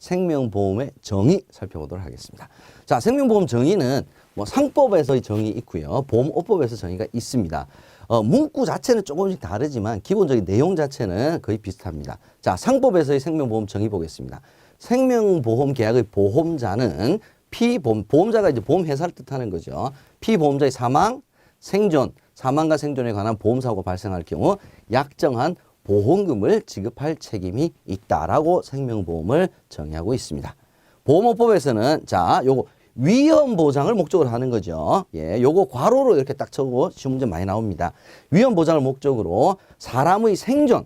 생명보험의 정의 살펴보도록 하겠습니다. 자, 생명보험 정의는 뭐 상법에서의 정의 있고요. 보험업법에서 정의가 있습니다. 문구 자체는 조금씩 다르지만 기본적인 내용 자체는 거의 비슷합니다. 자, 상법에서의 생명보험 정의 보겠습니다. 생명보험 계약의 보험자는 보험자가 이제 보험회사를 뜻하는 거죠. 피보험자의 사망, 생존, 사망과 생존에 관한 보험사고가 발생할 경우 약정한 보험금을 지급할 책임이 있다라고 생명보험을 정의하고 있습니다. 보험업법에서는 자, 요거 위험 보장을 목적으로 하는 거죠. 예, 요거 괄호로 이렇게 딱 쳐고 시험 문제 많이 나옵니다. 위험 보장을 목적으로 사람의 생존,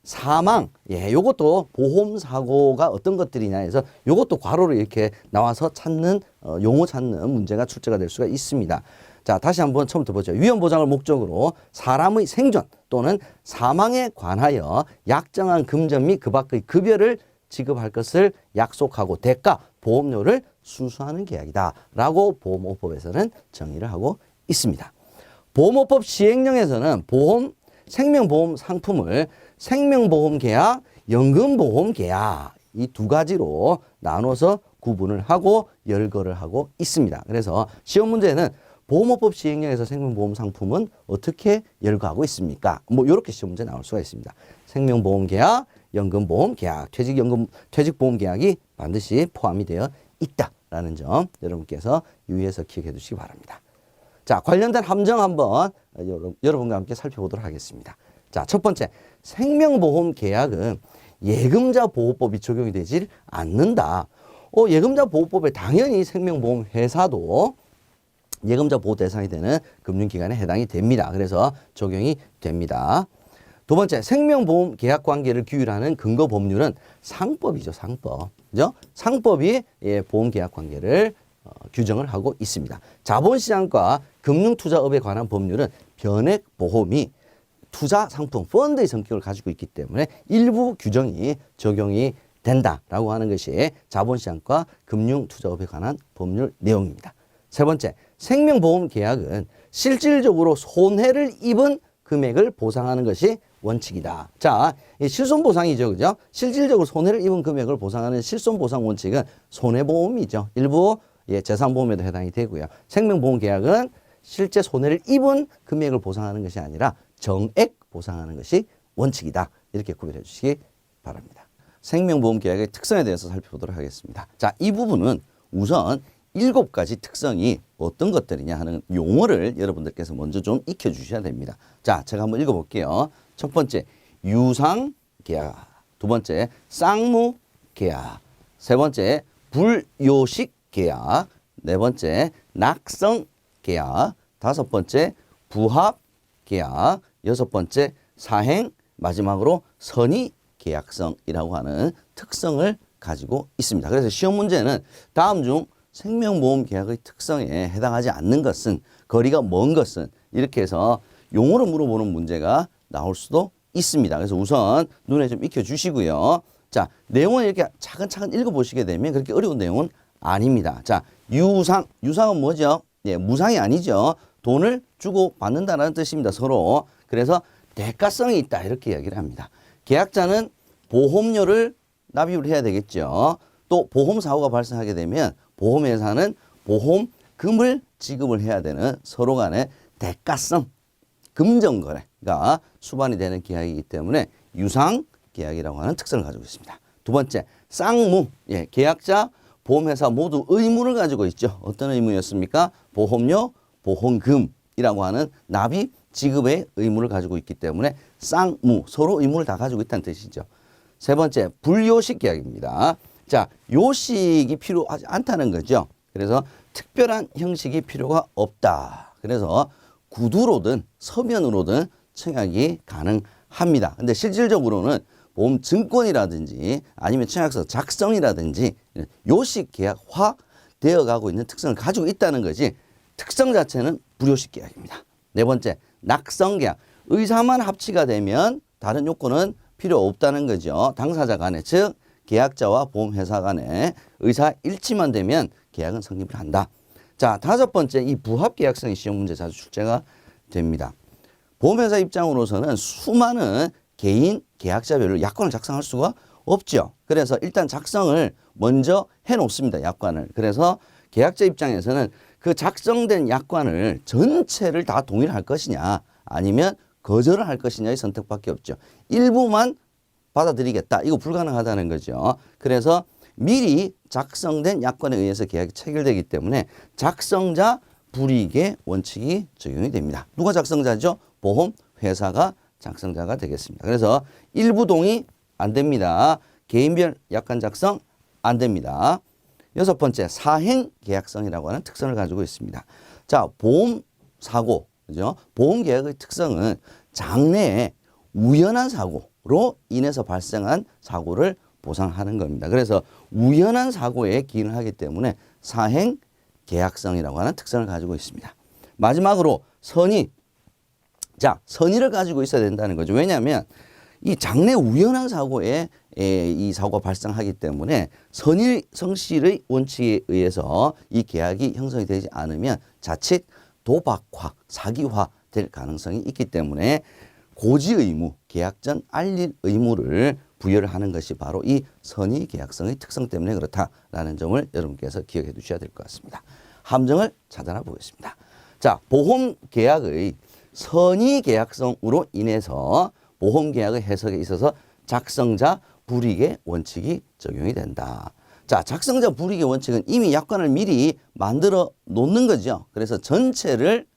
사망, 예, 요것도 보험 사고가 어떤 것들이냐 해서 요것도 괄호로 이렇게 나와서 찾는 용어 찾는 문제가 출제가 될 수가 있습니다. 자, 다시 한번 처음부터 보죠. 위험 보장을 목적으로 사람의 생존 또는 사망에 관하여 약정한 금전 및 그 밖의 급여를 지급할 것을 약속하고 대가 보험료를 순수하는 계약이다 라고 보험업법에서는 정의를 하고 있습니다. 보험업법 시행령에서는 생명보험 상품을 생명보험 계약, 연금보험 계약 이 두 가지로 나눠서 구분을 하고 열거를 하고 있습니다. 그래서 시험 문제는 보험업법 시행령에서 생명보험 상품은 어떻게 열거하고 있습니까? 뭐 이렇게 시험 문제 나올 수가 있습니다. 생명보험 계약, 연금보험 계약, 퇴직보험 계약이 반드시 포함이 되어 있다라는 점 여러분께서 유의해서 기억해 두시기 바랍니다. 자, 관련된 함정 한번 여러분과 함께 살펴보도록 하겠습니다. 자, 첫 번째, 생명보험 계약은 예금자 보호법이 적용이 되질 않는다. 예금자 보호법에 당연히 생명보험 회사도 예금자 보호 대상이 되는 금융기관에 해당이 됩니다. 그래서 적용이 됩니다. 두 번째, 생명보험 계약 관계를 규율하는 근거 법률은 상법이죠, 상법. 그죠? 상법이 보험 계약 관계를 규정을 하고 있습니다. 자본시장과 금융투자업에 관한 법률은 변액보험이 투자 상품, 펀드의 성격을 가지고 있기 때문에 일부 규정이 적용이 된다라고 하는 것이 자본시장과 금융투자업에 관한 법률 내용입니다. 세 번째, 생명보험 계약은 실질적으로 손해를 입은 금액을 보상하는 것이 원칙이다. 자, 이 실손보상이죠. 그죠? 실질적으로 손해를 입은 금액을 보상하는 실손보상 원칙은 손해보험이죠. 일부 재산보험에도 해당이 되고요. 생명보험 계약은 실제 손해를 입은 금액을 보상하는 것이 아니라 정액 보상하는 것이 원칙이다. 이렇게 구별해 주시기 바랍니다. 생명보험 계약의 특성에 대해서 살펴보도록 하겠습니다. 자, 이 부분은 우선 7가지 특성이 어떤 것들이냐 하는 용어를 여러분들께서 먼저 좀 익혀 주셔야 됩니다. 자, 제가 한번 읽어볼게요. 첫 번째, 유상계약. 두 번째, 쌍무계약. 세 번째, 불요식계약. 네 번째, 낙성계약. 다섯 번째, 부합계약. 여섯 번째, 사행. 마지막으로 선의계약성이라고 하는 특성을 가지고 있습니다. 그래서 시험 문제는 다음 중 생명보험 계약의 특성에 해당하지 않는 것은, 거리가 먼 것은, 이렇게 해서 용어로 물어보는 문제가 나올 수도 있습니다. 그래서 우선 눈에 좀 익혀주시고요. 자, 내용을 이렇게 차근차근 읽어보시게 되면 그렇게 어려운 내용은 아닙니다. 자, 유상은 뭐죠? 예, 무상이 아니죠. 돈을 주고 받는다는 뜻입니다. 서로. 그래서 대가성이 있다 이렇게 이야기를 합니다. 계약자는 보험료를 납입을 해야 되겠죠. 또 보험사고가 발생하게 되면 보험회사는 보험금을 지급을 해야 되는 서로 간의 대가성, 금전거래가 수반이 되는 계약이기 때문에 유상계약이라고 하는 특성을 가지고 있습니다. 두 번째, 쌍무. 예, 계약자, 보험회사 모두 의무를 가지고 있죠. 어떤 의무였습니까? 보험료, 보험금이라고 하는 납입, 지급의 의무를 가지고 있기 때문에 쌍무, 서로 의무를 다 가지고 있다는 뜻이죠. 세 번째, 불요식 계약입니다. 자, 요식이 필요하지 않다는 거죠. 그래서 특별한 형식이 필요가 없다. 그래서 구두로든 서면으로든 청약이 가능합니다. 근데 실질적으로는 보험 증권이라든지 아니면 청약서 작성이라든지 요식 계약화 되어 가고 있는 특성을 가지고 있다는 거지 특성 자체는 불요식 계약입니다. 네 번째, 낙성 계약. 의사만 합치가 되면 다른 요건은 필요 없다는 거죠. 당사자 간에, 즉 계약자와 보험회사 간에 의사 일치만 되면 계약은 성립을 한다. 자, 다섯 번째, 이 부합계약성이 시험 문제 자주 출제가 됩니다. 보험회사 입장으로서는 수많은 개인 계약자별로 약관을 작성할 수가 없죠. 그래서 일단 작성을 먼저 해놓습니다. 약관을. 그래서 계약자 입장에서는 그 작성된 약관을 전체를 다 동의를 할 것이냐 아니면 거절을 할 것이냐의 선택밖에 없죠. 일부만 받아들이겠다. 이거 불가능하다는 거죠. 그래서 미리 작성된 약관에 의해서 계약이 체결되기 때문에 작성자 불이익의 원칙이 적용이 됩니다. 누가 작성자죠? 보험회사가 작성자가 되겠습니다. 그래서 일부 동의 안 됩니다. 개인별 약관 작성 안 됩니다. 여섯 번째, 사행 계약성이라고 하는 특성을 가지고 있습니다. 자, 보험사고, 그죠? 보험계약의 특성은 장래에 우연한 사고로 인해서 발생한 사고를 보상하는 겁니다. 그래서 우연한 사고에 기인을 하기 때문에 사행 계약성이라고 하는 특성을 가지고 있습니다. 마지막으로 선의. 자, 선의를 가지고 있어야 된다는 거죠. 왜냐하면 이 장래 우연한 사고에 이 사고가 발생하기 때문에 선의 성실의 원칙에 의해서 이 계약이 형성이 되지 않으면 자칫 도박화, 사기화 될 가능성이 있기 때문에 고지 의무, 계약 전 알릴 의무를 부여를 하는 것이 바로 이 선의 계약성의 특성 때문에 그렇다라는 점을 여러분께서 기억해 두셔야 될 것 같습니다. 함정을 찾아나 보겠습니다. 자, 보험 계약의 선의 계약성으로 인해서 보험 계약의 해석에 있어서 작성자 불이익의 원칙이 적용이 된다. 자, 작성자 불이익의 원칙은 이미 약관을 미리 만들어 놓는 거죠. 그래서 전체를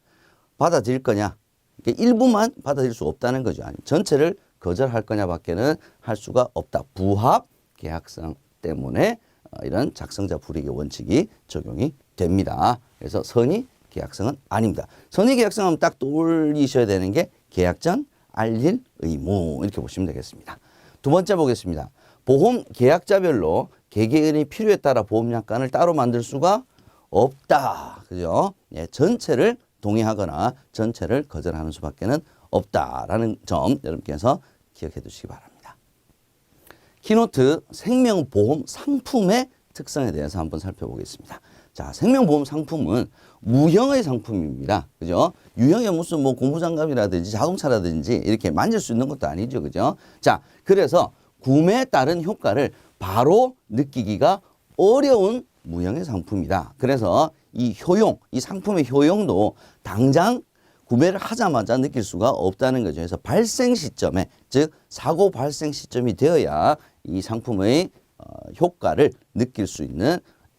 받아들일 거냐, 일부만 받아들일 수 없다는 거죠. 아니면 전체를 거절할 거냐밖에는 할 수가 없다. 부합 계약성 때문에 이런 작성자 불이익의 원칙이 적용이 됩니다. 그래서 선의 계약성은 아닙니다. 선의 계약성은 딱 떠올리셔야 되는 게 계약 전 알릴 의무, 이렇게 보시면 되겠습니다. 두 번째 보겠습니다. 보험 계약자별로 개개인의 필요에 따라 보험약관을 따로 만들 수가 없다. 그죠? 예, 전체를 동의하거나 전체를 거절하는 수밖에는 없다라는 점 여러분께서 기억해 두시기 바랍니다. 키노트 생명보험 상품의 특성에 대해서 한번 살펴보겠습니다. 자, 생명보험 상품은 무형의 상품입니다. 그죠? 유형이 무슨 뭐 고무장갑이라든지 자동차라든지 이렇게 만질 수 있는 것도 아니죠. 그죠? 자, 그래서 구매에 따른 효과를 바로 느끼기가 어려운 무형의 상품이다. 그래서 이 효용, 이 상품의 효용도 당장 구매를 하자마자 느낄 수가 없다는 거죠. 그래서 발생 시점에, 즉 사고 발생 시점이 되어야 이 상품의 효과를 느낄 수 있는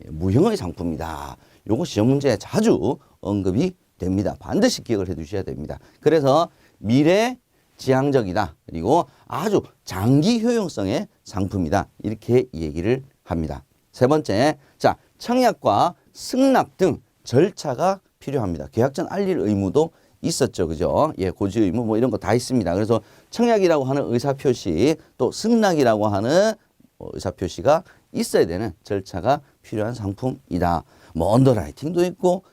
무형의 상품이다. 요거 시험 문제에 자주 언급이 됩니다. 반드시 기억을 해 두셔야 됩니다. 그래서 미래 지향적이다. 그리고 아주 장기 효용성의 상품이다. 이렇게 얘기를 합니다. 세 번째, 자, 청약과 승낙 등 절차가 필요합니다. 계약 전 알릴 의무도 있었죠. 그죠? 예, 고지 의무 뭐 이런 거 다 있습니다. 그래서 청약이라고 하는 의사표시, 또 승낙이라고 하는 의사표시가 있어야 되는 절차가 필요한 상품이다. 뭐 언더라이팅도 있고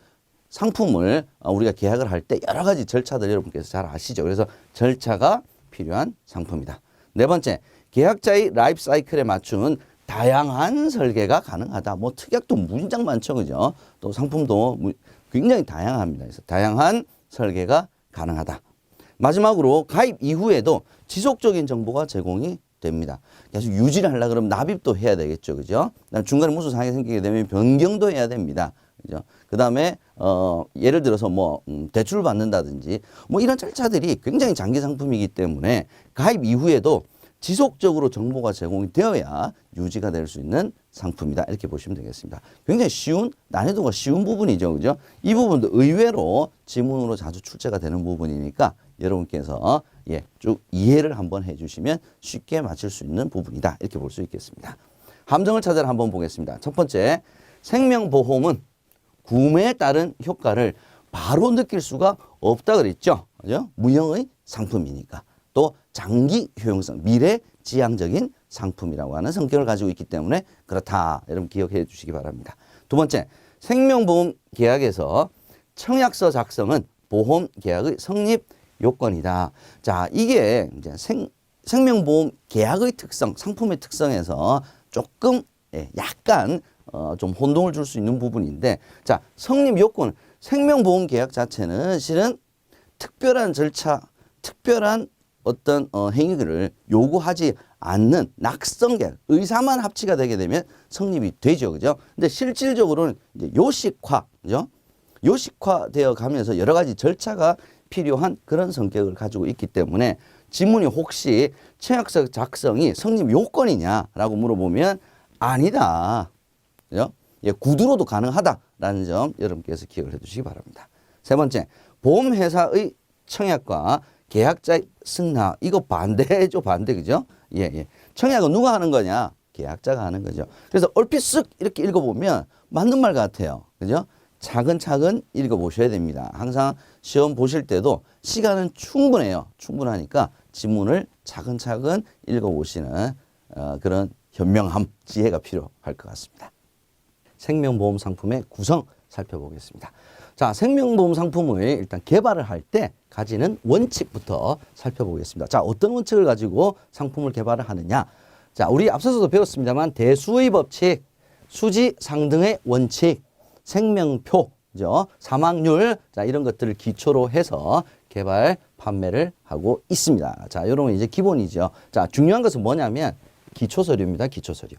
상품을 우리가 계약을 할 때 여러 가지 절차들 여러분께서 잘 아시죠. 그래서 절차가 필요한 상품이다. 네 번째, 계약자의 라이프 사이클에 맞춘 다양한 설계가 가능하다. 뭐 특약도 무진장 많죠. 그죠? 또 상품도 굉장히 다양합니다. 그래서 다양한 설계가 가능하다. 마지막으로 가입 이후에도 지속적인 정보가 제공이 됩니다. 계속 유지를 하려고 그러면 납입도 해야 되겠죠. 그죠? 중간에 무슨 상황이 생기게 되면 변경도 해야 됩니다. 그죠? 그 다음에, 예를 들어서 뭐, 대출을 받는다든지 뭐 이런 절차들이 굉장히 장기 상품이기 때문에 가입 이후에도 지속적으로 정보가 제공이 되어야 유지가 될 수 있는 상품이다. 이렇게 보시면 되겠습니다. 굉장히 쉬운, 난이도가 쉬운 부분이죠. 그죠? 이 부분도 의외로 지문으로 자주 출제가 되는 부분이니까 여러분께서 쭉 이해를 한번 해주시면 쉽게 맞출 수 있는 부분이다. 이렇게 볼 수 있겠습니다. 함정을 찾아라 한번 보겠습니다. 첫 번째, 생명보험은 구매에 따른 효과를 바로 느낄 수가 없다 그랬죠. 그죠? 무형의 상품이니까. 또 장기 효용성, 미래 지향적인 상품이라고 하는 성격을 가지고 있기 때문에 그렇다. 여러분 기억해 주시기 바랍니다. 두 번째, 생명보험 계약에서 청약서 작성은 보험 계약의 성립 요건이다. 자, 이게 이제 생명보험 계약의 특성, 상품의 특성에서 조금 약간 좀 혼동을 줄 수 있는 부분인데, 자, 성립 요건, 생명보험 계약 자체는 실은 특별한 절차, 특별한 어떤 행위를 요구하지 않는 낙성 계약, 의사만 합치가 되게 되면 성립이 되죠. 그죠? 근데 실질적으로는 이제 요식화, 그죠? 요식화되어 가면서 여러 가지 절차가 필요한 그런 성격을 가지고 있기 때문에 지문이 혹시 청약서 작성이 성립 요건이냐라고 물어보면 아니다. 그죠? 예, 구두로도 가능하다라는 점 여러분께서 기억을 해 두시기 바랍니다. 세 번째, 보험회사의 청약과 계약자의 승낙. 이거 반대죠, 반대. 그죠? 예, 예. 청약은 누가 하는 거냐? 계약자가 하는 거죠. 그래서 얼핏 쓱 이렇게 읽어보면 맞는 말 같아요. 그죠? 차근차근 읽어보셔야 됩니다. 항상 시험 보실 때도 시간은 충분해요. 충분하니까 지문을 차근차근 읽어보시는 그런 현명함, 지혜가 필요할 것 같습니다. 생명보험 상품의 구성 살펴보겠습니다. 자, 생명보험 상품을 일단 개발을 할 때 가지는 원칙부터 살펴보겠습니다. 자, 어떤 원칙을 가지고 상품을 개발을 하느냐? 자, 우리 앞서서도 배웠습니다만 대수의 법칙, 수지 상등의 원칙, 생명표, 그죠? 사망률, 자, 이런 것들을 기초로 해서 개발, 판매를 하고 있습니다. 자, 이런 건 이제 기본이죠. 자, 중요한 것은 뭐냐면 기초서류입니다. 기초서류.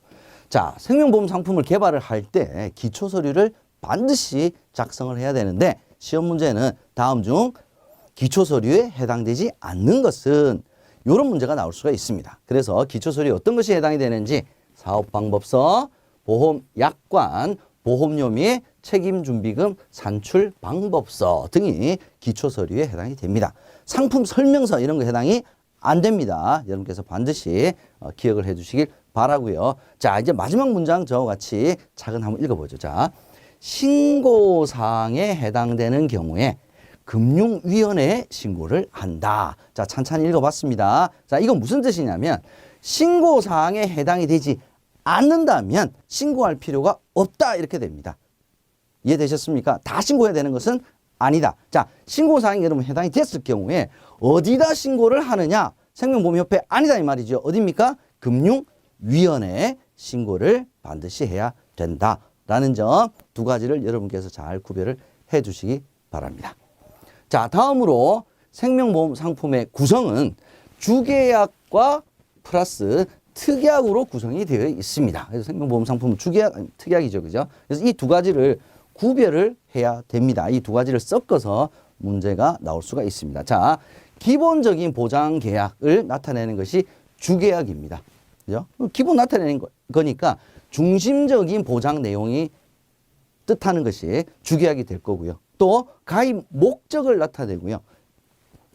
자, 생명보험 상품을 개발을 할 때 기초서류를 반드시 작성을 해야 되는데 시험 문제는 다음 중 기초서류에 해당되지 않는 것은 이런 문제가 나올 수가 있습니다. 그래서 기초서류에 어떤 것이 해당이 되는지 사업방법서, 보험약관, 보험료 및 책임준비금 산출방법서 등이 기초서류에 해당이 됩니다. 상품 설명서 이런 거 해당이 안 됩니다. 여러분께서 반드시 기억을 해 주시길 바라고요. 자, 이제 마지막 문장 저와 같이 차근 한번 읽어보죠. 자, 신고사항에 해당되는 경우에 금융위원회에 신고를 한다. 자, 찬찬히 읽어봤습니다. 자, 이건 무슨 뜻이냐면 신고사항에 해당이 되지 않는다면 신고할 필요가 없다 이렇게 됩니다. 이해되셨습니까? 다 신고해야 되는 것은 아니다. 자, 신고사항이 여러분 해당이 됐을 경우에 어디다 신고를 하느냐? 생명보험협회 아니다 이 말이죠. 어디입니까? 금융위원회에 신고를 반드시 해야 된다라는 점 두 가지를 여러분께서 잘 구별을 해 주시기 바랍니다. 자, 다음으로 생명보험 상품의 구성은 주계약과 플러스 특약으로 구성이 되어 있습니다. 그래서 생명보험 상품은 주계약, 특약이죠. 그죠? 그래서 이 두 가지를 구별을 해야 됩니다. 이 두 가지를 섞어서 문제가 나올 수가 있습니다. 자, 기본적인 보장 계약을 나타내는 것이 주계약입니다. 그죠? 기본 나타내는 거니까 중심적인 보장 내용이 뜻하는 것이 주계약이 될 거고요. 또 가입 목적을 나타내고요.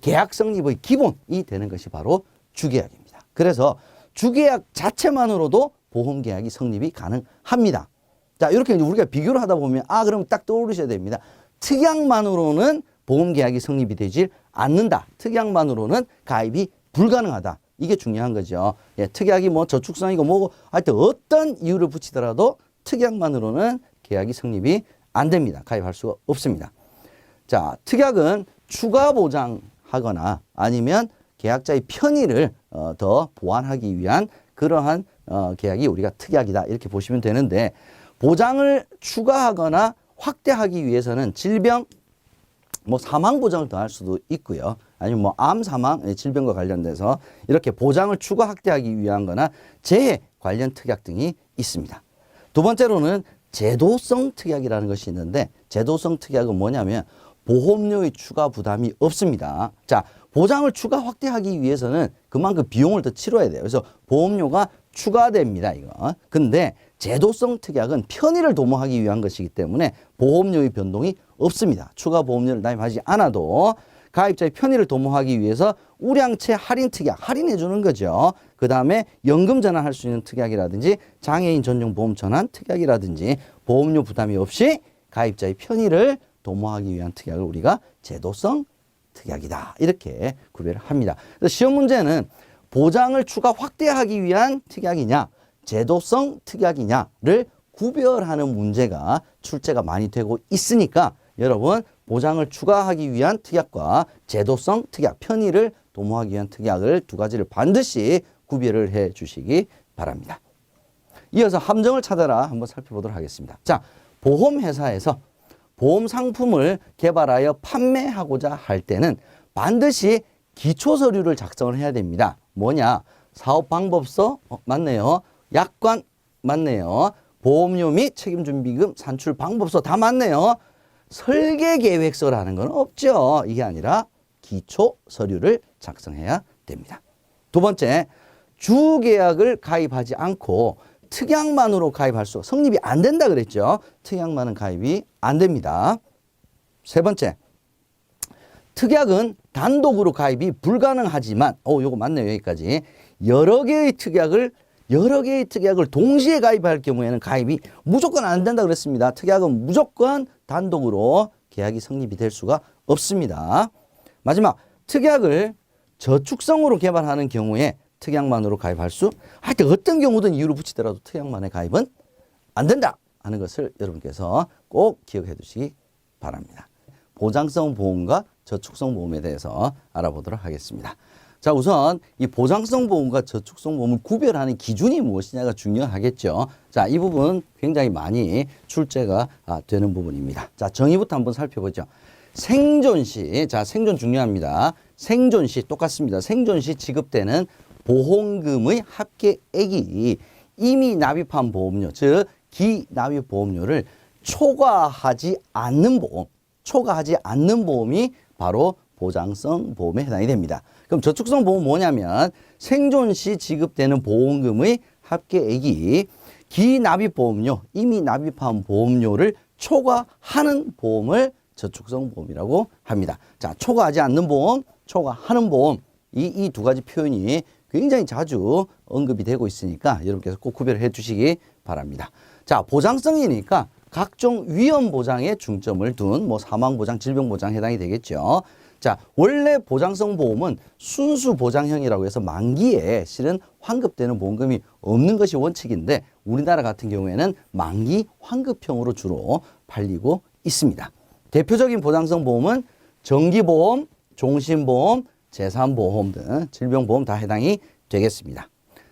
계약 성립의 기본이 되는 것이 바로 주계약입니다. 그래서 주계약 자체만으로도 보험계약이 성립이 가능합니다. 자, 이렇게 우리가 비교를 하다 보면 그럼 딱 떠오르셔야 됩니다. 특약만으로는 보험계약이 성립이 되질 않는다. 특약만으로는 가입이 불가능하다. 이게 중요한 거죠. 예, 특약이 뭐 저축성이고 뭐고 하여튼 어떤 이유를 붙이더라도 특약만으로는 계약이 성립이 안 됩니다. 가입할 수가 없습니다. 자, 특약은 추가 보장하거나 아니면 계약자의 편의를 더 보완하기 위한 그러한 계약이 우리가 특약이다 이렇게 보시면 되는데 보장을 추가하거나 확대하기 위해서는 질병, 뭐 사망 보장을 더할 수도 있고요. 아니면 뭐 암 사망 질병과 관련돼서 이렇게 보장을 추가 확대하기 위한 거나 재해 관련 특약 등이 있습니다. 두 번째로는 제도성 특약이라는 것이 있는데 제도성 특약은 뭐냐면 보험료의 추가 부담이 없습니다. 자, 보장을 추가 확대하기 위해서는 그만큼 비용을 더 치러야 돼요. 그래서 보험료가 추가됩니다, 이거. 근데 제도성 특약은 편의를 도모하기 위한 것이기 때문에 보험료의 변동이 없습니다. 추가 보험료를 납입하지 않아도 가입자의 편의를 도모하기 위해서 우량채 할인 특약, 할인해 주는 거죠. 그 다음에 연금 전환할 수 있는 특약이라든지 장애인 전용 보험 전환 특약이라든지 보험료 부담이 없이 가입자의 편의를 도모하기 위한 특약을 우리가 제도성 특약이다. 이렇게 구별을 합니다. 그래서 시험 문제는 보장을 추가 확대하기 위한 특약이냐, 제도성 특약이냐를 구별하는 문제가 출제가 많이 되고 있으니까 여러분 보장을 추가하기 위한 특약과 제도성 특약, 편의를 도모하기 위한 특약을 두 가지를 반드시 구별을 해 주시기 바랍니다. 이어서 함정을 찾아라 한번 살펴보도록 하겠습니다. 자, 보험회사에서 보험 상품을 개발하여 판매하고자 할 때는 반드시 기초서류를 작성을 해야 됩니다. 뭐냐? 사업방법서 맞네요. 약관 맞네요. 보험료 및 책임준비금 산출 방법서 다 맞네요. 설계계획서라는 건 없죠. 이게 아니라 기초 서류를 작성해야 됩니다. 두 번째, 주계약을 가입하지 않고 특약만으로 가입할 수 성립이 안 된다 그랬죠. 특약만은 가입이 안 됩니다. 세 번째, 특약은 단독으로 가입이 불가능하지만 요거 맞네요. 여기까지. 여러 개의 특약을 동시에 가입할 경우에는 가입이 무조건 안 된다 그랬습니다. 특약은 무조건 단독으로 계약이 성립이 될 수가 없습니다. 마지막, 특약을 저축성으로 개발하는 경우에 특약만으로 가입할 수, 하여튼 어떤 경우든 이유를 붙이더라도 특약만의 가입은 안 된다 하는 것을 여러분께서 꼭 기억해 두시기 바랍니다. 보장성 보험과 저축성 보험에 대해서 알아보도록 하겠습니다. 자, 우선 이 보장성 보험과 저축성 보험을 구별하는 기준이 무엇이냐가 중요하겠죠. 자, 이 부분 굉장히 많이 출제가 되는 부분입니다. 자, 정의부터 한번 살펴보죠. 생존 시, 자, 생존 중요합니다. 생존 시 똑같습니다. 생존 시 지급되는 보험금의 합계액이 이미 납입한 보험료, 즉 기납입 보험료를 초과하지 않는 보험이 바로 보장성 보험에 해당이 됩니다. 그럼 저축성 보험은 뭐냐면 생존 시 지급되는 보험금의 합계액이 기납입 보험료, 이미 납입한 보험료를 초과하는 보험을 저축성 보험이라고 합니다. 자, 초과하지 않는 보험, 초과하는 보험, 이 두 가지 표현이 굉장히 자주 언급이 되고 있으니까 여러분께서 꼭 구별해 주시기 바랍니다. 자, 보장성이니까 각종 위험 보장에 중점을 둔 사망 보장, 질병 보장 해당이 되겠죠. 자, 원래 보장성 보험은 순수 보장형이라고 해서 만기에 실은 환급되는 보험금이 없는 것이 원칙인데 우리나라 같은 경우에는 만기 환급형으로 주로 팔리고 있습니다. 대표적인 보장성 보험은 정기보험, 종신보험, 재산보험 등 질병보험 다 해당이 되겠습니다.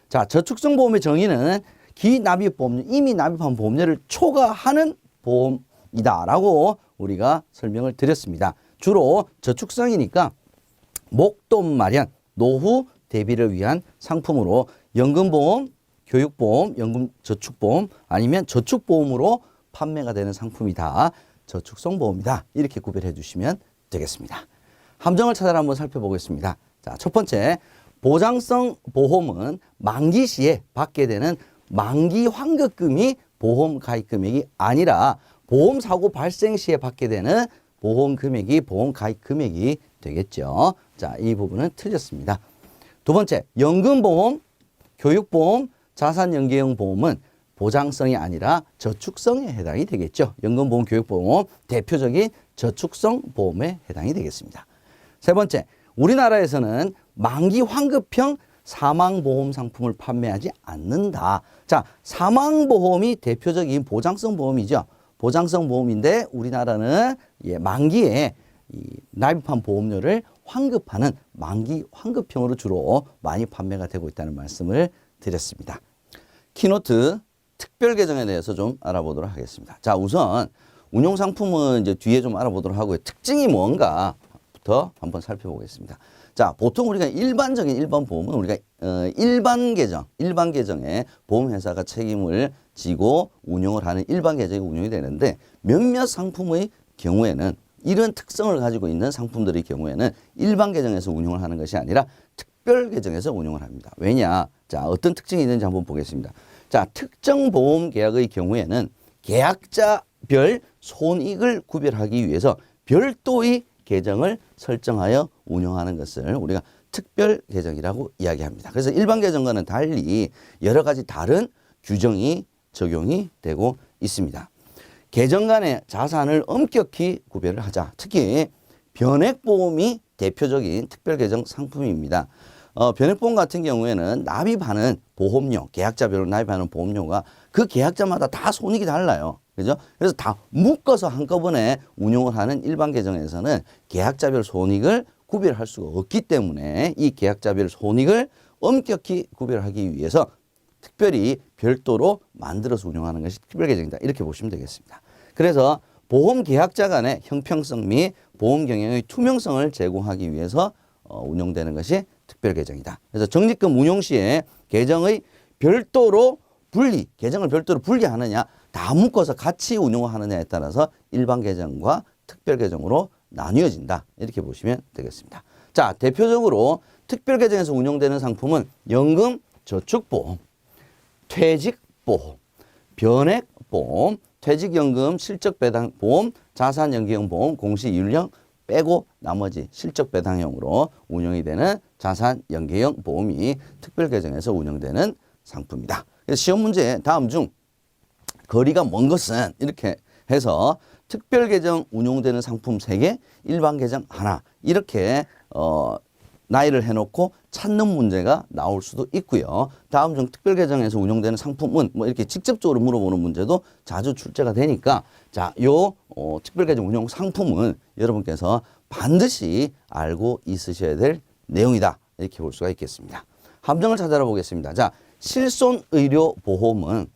자, 저축성 보험의 정의는 기납입 보험료, 이미 납입한 보험료를 초과하는 보험이다라고 우리가 설명을 드렸습니다. 주로 저축성이니까 목돈 마련, 노후 대비를 위한 상품으로 연금보험, 교육보험, 연금저축보험 아니면 저축보험으로 판매가 되는 상품이 다 저축성 보험이다. 이렇게 구별해 주시면 되겠습니다. 함정을 찾아라 한번 살펴보겠습니다. 자, 첫 번째, 보장성 보험은 만기 시에 받게 되는 만기 환급금이 보험 가입 금액이 아니라 보험 사고 발생 시에 받게 되는 보험 금액이 보험 가입 금액이 되겠죠. 자, 이 부분은 틀렸습니다. 두 번째, 연금보험, 교육보험, 자산연계형 보험은 보장성이 아니라 저축성에 해당이 되겠죠. 연금보험, 교육보험 대표적인 저축성 보험에 해당이 되겠습니다. 세 번째, 우리나라에서는 만기 환급형 사망보험 상품을 판매하지 않는다. 자, 사망보험이 대표적인 보장성 보험이죠. 보장성 보험인데 우리나라는 만기에 납입한 보험료를 환급하는 만기 환급형으로 주로 많이 판매가 되고 있다는 말씀을 드렸습니다. 키노트 특별 계정에 대해서 좀 알아보도록 하겠습니다. 자, 우선 운용 상품은 이제 뒤에 좀 알아보도록 하고요. 특징이 뭔가부터 한번 살펴보겠습니다. 자, 보통 우리가 일반적인 일반 보험은 우리가 일반 계정에 보험회사가 책임을 지고 운용을 하는 일반 계정이 운용이 되는데 몇몇 상품의 경우에는 이런 특성을 가지고 있는 상품들의 경우에는 일반 계정에서 운용을 하는 것이 아니라 특별 계정에서 운용을 합니다. 왜냐? 자, 어떤 특징이 있는지 한번 보겠습니다. 자, 특정 보험 계약의 경우에는 계약자별 손익을 구별하기 위해서 별도의 계정을 설정하여 운영하는 것을 우리가 특별 계정이라고 이야기합니다. 그래서 일반 계정과는 달리 여러 가지 다른 규정이 적용이 되고 있습니다. 계정 간의 자산을 엄격히 구별을 하자. 특히 변액보험이 대표적인 특별 계정 상품입니다. 변액보험 같은 경우에는 납입하는 보험료, 계약자별로 납입하는 보험료가 그 계약자마다 다 손익이 달라요. 그죠? 그래서 다 묶어서 한꺼번에 운용을 하는 일반 계정에서는 계약자별 손익을 구별할 수가 없기 때문에 이 계약자별 손익을 엄격히 구별하기 위해서 특별히 별도로 만들어서 운영하는 것이 특별 계정이다. 이렇게 보시면 되겠습니다. 그래서 보험 계약자 간의 형평성 및 보험 경영의 투명성을 제공하기 위해서 운영되는 것이 특별 계정이다. 그래서 적립금 운용 시에 계정의 별도로 계정을 별도로 분리하느냐, 다 묶어서 같이 운용을 하느냐에 따라서 일반 계정과 특별 계정으로 나뉘어진다. 이렇게 보시면 되겠습니다. 자, 대표적으로 특별 계정에서 운용되는 상품은 연금, 저축보험, 퇴직보험, 변액보험, 퇴직연금, 실적배당보험, 자산연계형보험, 공시이율형 빼고 나머지 실적배당형으로 운용이 되는 자산연계형 보험이 특별계정에서 운용되는 상품이다. 그래서 시험 문제 다음 중 거리가 먼 것은 이렇게 해서 특별계정 운용되는 상품 3개, 일반계정 하나 이렇게 나이를 해놓고 찾는 문제가 나올 수도 있고요. 다음 중 특별계정에서 운용되는 상품은 뭐 이렇게 직접적으로 물어보는 문제도 자주 출제가 되니까 자, 요 특별계정 운용 상품은 여러분께서 반드시 알고 있으셔야 될 내용이다. 이렇게 볼 수가 있겠습니다. 함정을 찾아라 보겠습니다. 자, 실손의료보험은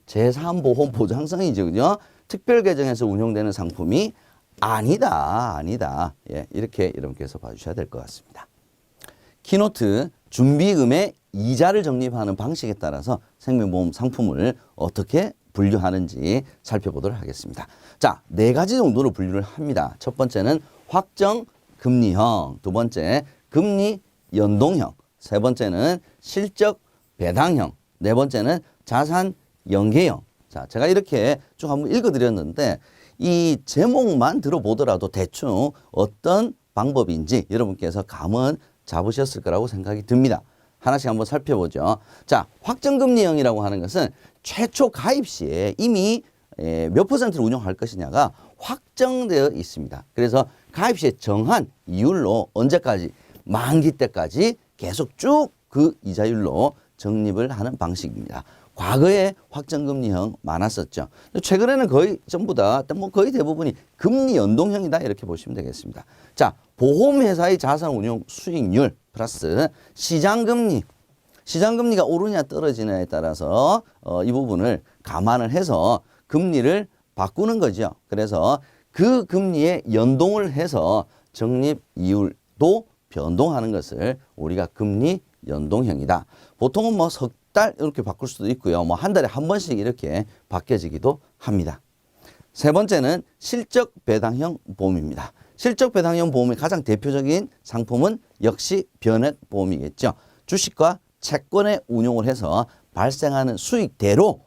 제3보험 보장성이죠. 그죠? 특별계정에서 운용되는 상품이 아니다. 예, 이렇게 여러분께서 봐주셔야 될 것 같습니다. 키노트, 준비금의 이자를 적립하는 방식에 따라서 생명보험 상품을 어떻게 분류하는지 살펴보도록 하겠습니다. 자, 4가지 정도로 분류를 합니다. 첫 번째는 확정 금리형, 두 번째 금리 연동형, 세 번째는 실적 배당형, 네 번째는 자산 연계형. 자, 제가 이렇게 쭉 한번 읽어드렸는데 이 제목만 들어보더라도 대충 어떤 방법인지 여러분께서 감은 잡으셨을 거라고 생각이 듭니다. 하나씩 한번 살펴보죠. 자, 확정금리형이라고 하는 것은 최초 가입 시에 이미 몇 퍼센트를 운용할 것이냐가 확정되어 있습니다. 그래서 가입 시에 정한 이율로 언제까지? 만기 때까지 계속 쭉 그 이자율로 적립을 하는 방식입니다. 과거에 확정금리형 많았었죠. 최근에는 거의 전부 다, 뭐 거의 대부분이 금리 연동형이다. 이렇게 보시면 되겠습니다. 자, 보험회사의 자산운용 수익률 플러스 시장금리. 시장금리가 오르냐 떨어지냐에 따라서 이 부분을 감안을 해서 금리를 바꾸는 거죠. 그래서 그 금리에 연동을 해서 적립 이율도 변동하는 것을 우리가 금리 연동형이다. 보통은 뭐 석 달 이렇게 바꿀 수도 있고요. 뭐 한 달에 한 번씩 이렇게 바뀌어지기도 합니다. 세 번째는 실적 배당형 보험입니다. 실적 배당형 보험의 가장 대표적인 상품은 역시 변액 보험이겠죠. 주식과 채권에 운용을 해서 발생하는 수익대로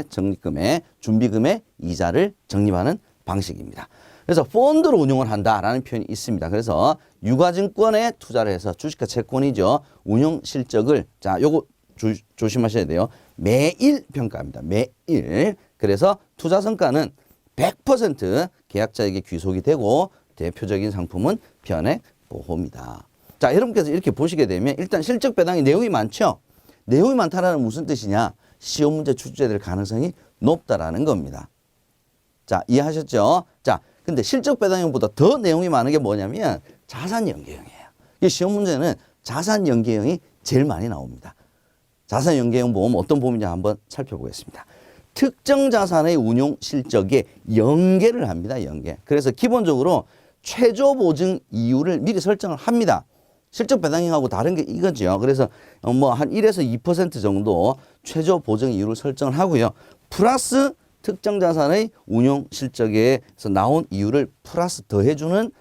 적립금의 준비금의 이자를 적립하는 방식입니다. 그래서 펀드로 운용을 한다라는 표현이 있습니다. 그래서 유가증권에 투자를 해서 주식과 채권이죠. 운용 실적을 요거 조심하셔야 돼요. 매일 평가합니다. 매일. 그래서 투자 성과는 100% 계약자에게 귀속이 되고 대표적인 상품은 변액 보험이다. 자, 여러분께서 이렇게 보시게 되면 일단 실적 배당이 내용이 많죠. 내용이 많다라는 무슨 뜻이냐? 시험 문제 출제될 가능성이 높다라는 겁니다. 자, 이해하셨죠? 자, 근데 실적 배당형보다 더 내용이 많은 게 뭐냐면 자산 연계형이에요. 이 시험 문제는 자산 연계형이 제일 많이 나옵니다. 자산 연계형 보험 어떤 보험인지 한번 살펴보겠습니다. 특정 자산의 운용 실적에 연계를 합니다. 연계. 그래서 기본적으로 최저 보증 이율을 미리 설정을 합니다. 실적 배당형하고 다른 게 이거죠. 그래서 뭐 한 1에서 2% 정도 최저 보증 이율을 설정을 하고요. 플러스 특정 자산의 운용 실적에서 나온 이율을 플러스 더해주는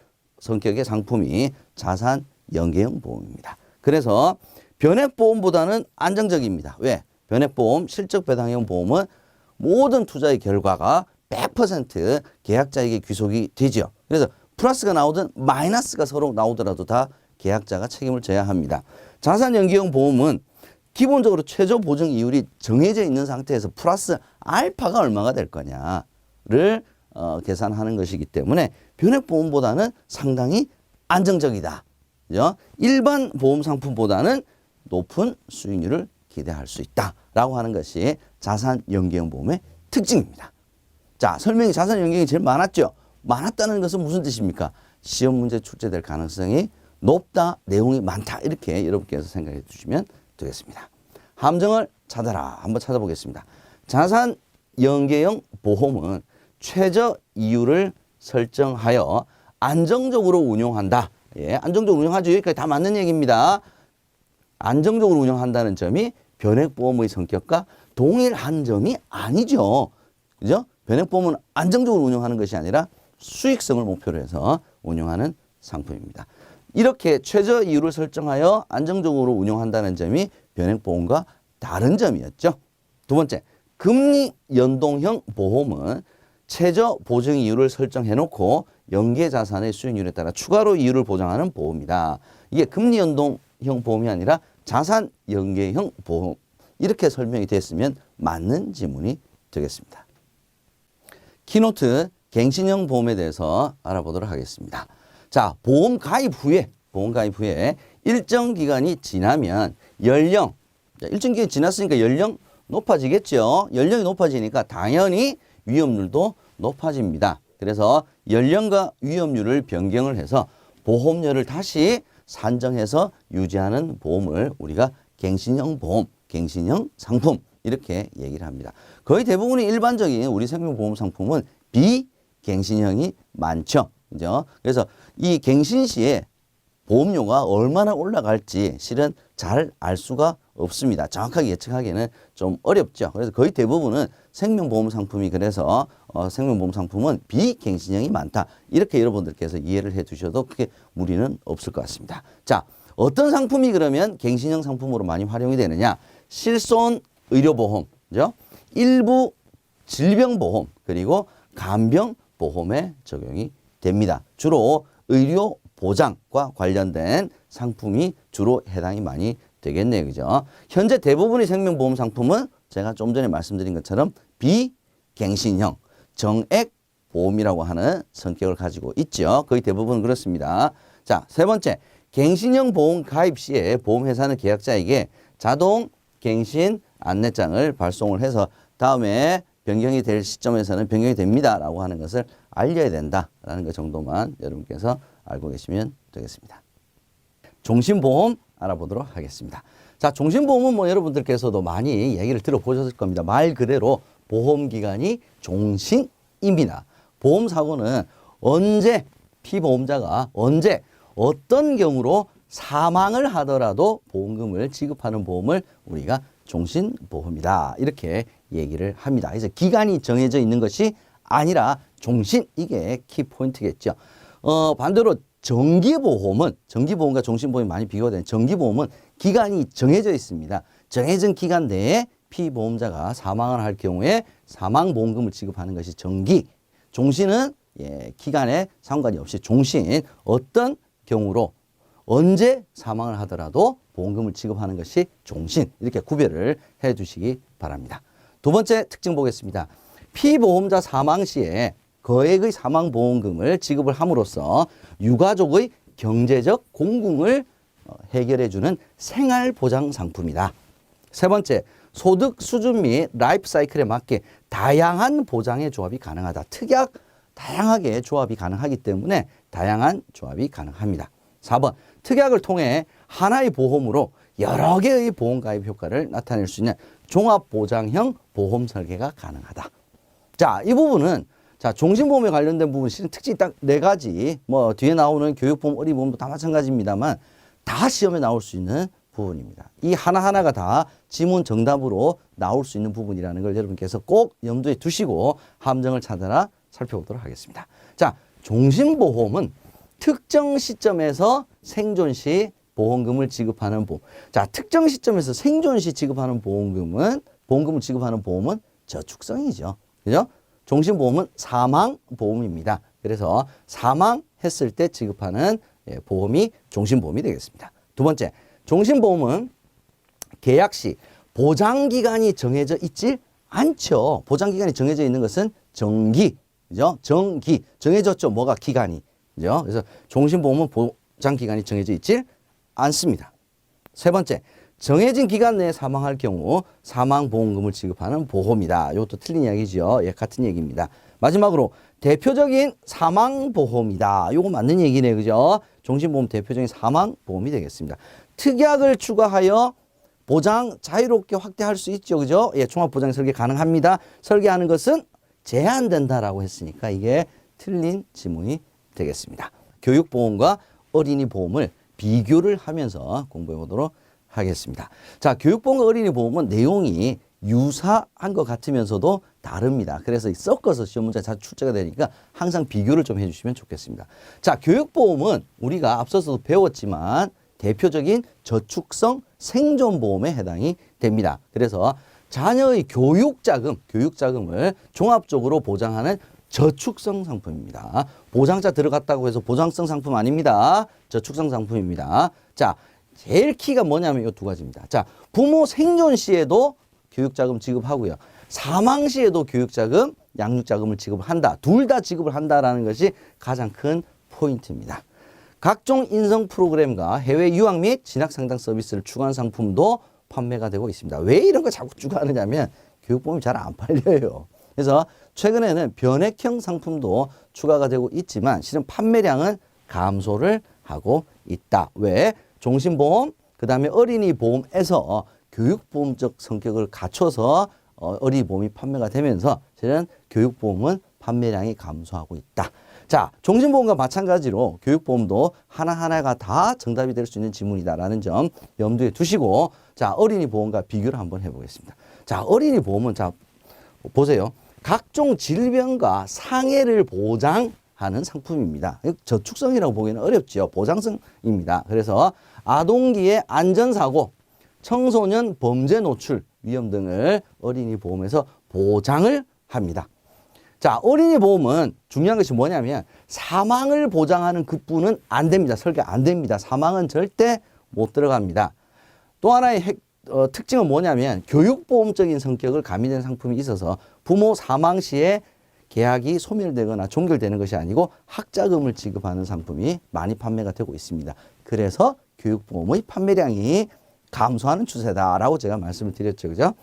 성격의 상품이 자산 연계형 보험입니다. 그래서 변액보험보다는 안정적입니다. 왜? 변액보험, 실적배당형 보험은 모든 투자의 결과가 100% 계약자에게 귀속이 되죠. 그래서 플러스가 나오든 마이너스가 서로 나오더라도 다 계약자가 책임을 져야 합니다. 자산연계형 보험은 기본적으로 최저 보증 이율이 정해져 있는 상태에서 플러스 알파가 얼마가 될 거냐를 계산하는 것이기 때문에 변액보험보다는 상당히 안정적이다. 그죠? 일반 보험 상품보다는 높은 수익률을 기대할 수 있다라고 하는 것이 자산연계형 보험의 특징입니다. 자, 설명이 자산연계형이 제일 많았죠. 많았다는 것은 무슨 뜻입니까? 시험 문제 출제될 가능성이 높다, 내용이 많다 이렇게 여러분께서 생각해 주시면 되겠습니다. 함정을 찾아라. 한번 찾아보겠습니다. 자산연계형 보험은 최저 이율을 설정하여 안정적으로 운용한다 예, 안정적으로 운영하죠. 여기까지 다 맞는 얘기입니다. 안정적으로 운영한다는 점이 변액보험의 성격과 동일한 점이 아니죠. 그죠? 변액보험은 안정적으로 운영하는 것이 아니라 수익성을 목표로 해서 운영하는 상품입니다. 이렇게 최저 이율을 설정하여 안정적으로 운영한다는 점이 변액보험과 다른 점이었죠. 두 번째, 금리 연동형 보험은 최저 보증 이율을 설정해 놓고 연계 자산의 수익률에 따라 추가로 이율을 보장하는 보험이다. 이게 금리 연동형 보험이 아니라 자산 연계형 보험. 이렇게 설명이 됐으면 맞는 지문이 되겠습니다. 키노트 갱신형 보험에 대해서 알아보도록 하겠습니다. 자, 보험 가입 후에 일정 기간이 지나면 연령, 일정 기간이 지났으니까 연령 높아지겠죠. 연령이 높아지니까 당연히 위험률도 높아집니다. 그래서 연령과 위험률을 변경을 해서 보험료를 다시 산정해서 유지하는 보험을 우리가 갱신형 보험, 갱신형 상품 이렇게 얘기를 합니다. 거의 대부분의 일반적인 우리 생명보험 상품은 비갱신형이 많죠. 그죠? 그래서 이 갱신 시에 보험료가 얼마나 올라갈지 실은 잘 알 수가 없습니다. 정확하게 예측하기는 좀 어렵죠. 그래서 거의 대부분은 생명보험 상품이 그래서 생명보험 상품은 비갱신형이 많다. 이렇게 여러분들께서 이해를 해 두셔도 크게 무리는 없을 것 같습니다. 자, 어떤 상품이 그러면 갱신형 상품으로 많이 활용이 되느냐? 실손 의료보험, 그죠? 일부 질병보험, 그리고 간병보험에 적용이 됩니다. 주로 의료 보장과 관련된 상품이 주로 해당이 많이 되겠네요. 그죠? 현재 대부분의 생명보험 상품은 제가 좀 전에 말씀드린 것처럼 비갱신형, 정액보험이라고 하는 성격을 가지고 있죠. 거의 대부분 그렇습니다. 자, 세 번째, 갱신형 보험 가입 시에 보험회사는 계약자에게 자동 갱신 안내장을 발송을 해서 다음에 변경이 될 시점에서는 변경이 됩니다라고 하는 것을 알려야 된다라는 것 정도만 여러분께서 알고 계시면 되겠습니다. 종신보험 알아보도록 하겠습니다. 자, 종신보험은 뭐 여러분들께서도 많이 얘기를 들어보셨을 겁니다. 말 그대로 보험기간이 종신입니다. 보험사고는 언제 피보험자가 언제 어떤 경우로 사망을 하더라도 보험금을 지급하는 보험을 우리가 종신보험이다. 이렇게 얘기를 합니다. 그래서 기간이 정해져 있는 것이 아니라 종신, 이게 키포인트겠죠. 반대로 정기보험과 종신보험이 많이 비교가 되는 정기보험은 기간이 정해져 있습니다. 정해진 기간 내에 피보험자가 사망을 할 경우에 사망보험금을 지급하는 것이 정기. 종신은 기간에 상관이 없이 종신, 어떤 경우로 언제 사망을 하더라도 보험금을 지급하는 것이 종신. 이렇게 구별을 해 두시기 바랍니다. 두 번째 특징 보겠습니다. 피보험자 사망 시에 거액의 사망보험금을 지급을 함으로써 유가족의 경제적 공궁을 해결해 주는 생활보장 상품이다. 세 번째, 소득 수준 및 라이프 사이클에 맞게 다양한 보장의 조합이 가능하다. 특약 다양하게 조합이 가능하기 때문에 다양한 조합이 가능합니다. 4번, 특약을 통해 하나의 보험으로 여러 개의 보험 가입 효과를 나타낼 수 있는 종합보장형 보험 설계가 가능하다. 자, 이 부분은 자, 종신보험에 관련된 부분 실은 특징이 딱 4가지, 뭐 뒤에 나오는 교육보험, 의료보험도 다 마찬가지입니다만 다 시험에 나올 수 있는 부분입니다. 이 하나하나가 다 지문 정답으로 나올 수 있는 부분이라는 걸 여러분께서 꼭 염두에 두시고 함정을 찾아라 살펴보도록 하겠습니다. 자, 종신보험은 특정 시점에서 생존 시 보험금을 지급하는 보험. 자, 특정 시점에서 생존 시 지급하는 보험금을 지급하는 보험은 저축성이죠. 그죠? 종신보험은 사망보험입니다. 그래서 사망했을 때 지급하는 보험이 종신보험이 되겠습니다. 두 번째, 종신보험은 계약 시 보장기간이 정해져 있지 않죠. 보장기간이 정해져 있는 것은 정기, 그죠? 정기, 정해졌죠. 뭐가 기간이. 그죠? 그래서 종신보험은 보장기간이 정해져 있지 않습니다. 세 번째, 정해진 기간 내에 사망할 경우 사망보험금을 지급하는 보험이다. 이것도 틀린 이야기죠. 같은 얘기입니다. 마지막으로 대표적인 사망보험이다. 이거 맞는 얘기네. 그죠? 종신보험 대표적인 사망보험이 되겠습니다. 특약을 추가하여 보장 자유롭게 확대할 수 있죠. 그죠? 종합보장 설계 가능합니다. 설계하는 것은 제한된다라고 했으니까 이게 틀린 지문이 되겠습니다. 교육보험과 어린이 보험을 비교를 하면서 공부해 보도록 하겠습니다. 자, 교육보험과 어린이 보험은 내용이 유사한 것 같으면서도 다릅니다. 그래서 섞어서 시험 문제 자주 출제가 되니까 항상 비교를 좀 해주시면 좋겠습니다. 자, 교육보험은 우리가 앞서서도 배웠지만 대표적인 저축성 생존보험에 해당이 됩니다. 그래서 자녀의 교육자금을 종합적으로 보장하는 저축성 상품입니다. 보장자 들어갔다고 해서 보장성 상품 아닙니다. 저축성 상품입니다. 자, 제일 키가 뭐냐면 이 두 가지입니다. 자, 부모 생존 시에도 교육자금 지급하고요. 사망 시에도 교육자금, 양육자금을 지급한다. 둘 다 지급을 한다라는 것이 가장 큰 포인트입니다. 각종 인성 프로그램과 해외 유학 및 진학 상담 서비스를 추가한 상품도 판매가 되고 있습니다. 왜 이런 거 자꾸 추가하느냐면 교육보험이 잘 안 팔려요. 그래서 최근에는 변액형 상품도 추가가 되고 있지만 실은 판매량은 감소를 하고 있다. 왜? 종신보험, 그 다음에 어린이 보험에서 교육보험적 성격을 갖춰서 어린이 보험이 판매가 되면서 실은 교육보험은 판매량이 감소하고 있다. 자, 종신보험과 마찬가지로 교육보험도 하나하나가 다 정답이 될 수 있는 지문이다라는 점 염두에 두시고, 자, 어린이 보험과 비교를 한번 해보겠습니다. 자, 어린이 보험은, 자, 보세요. 각종 질병과 상해를 보장하는 상품입니다. 저축성이라고 보기는 어렵죠. 보장성입니다. 그래서 아동기의 안전사고, 청소년 범죄 노출 위험 등을 어린이 보험에서 보장을 합니다. 자, 어린이 보험은 중요한 것이 뭐냐면 사망을 보장하는 급부는 안 됩니다. 설계 안 됩니다. 사망은 절대 못 들어갑니다. 또 하나의 특징은 뭐냐면 교육보험적인 성격을 가미된 상품이 있어서 부모 사망 시에 계약이 소멸되거나 종결되는 것이 아니고 학자금을 지급하는 상품이 많이 판매가 되고 있습니다. 그래서 교육보험의 판매량이 감소하는 추세다라고 제가 말씀을 드렸죠. 그죠?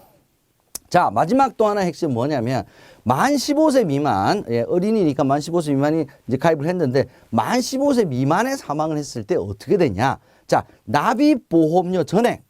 자, 마지막 또 하나의 핵심은 뭐냐면 만 15세 미만, 어린이니까 만 15세 미만이 이제 가입을 했는데 만 15세 미만에 사망을 했을 때 어떻게 되냐? 자, 납입보험료 전액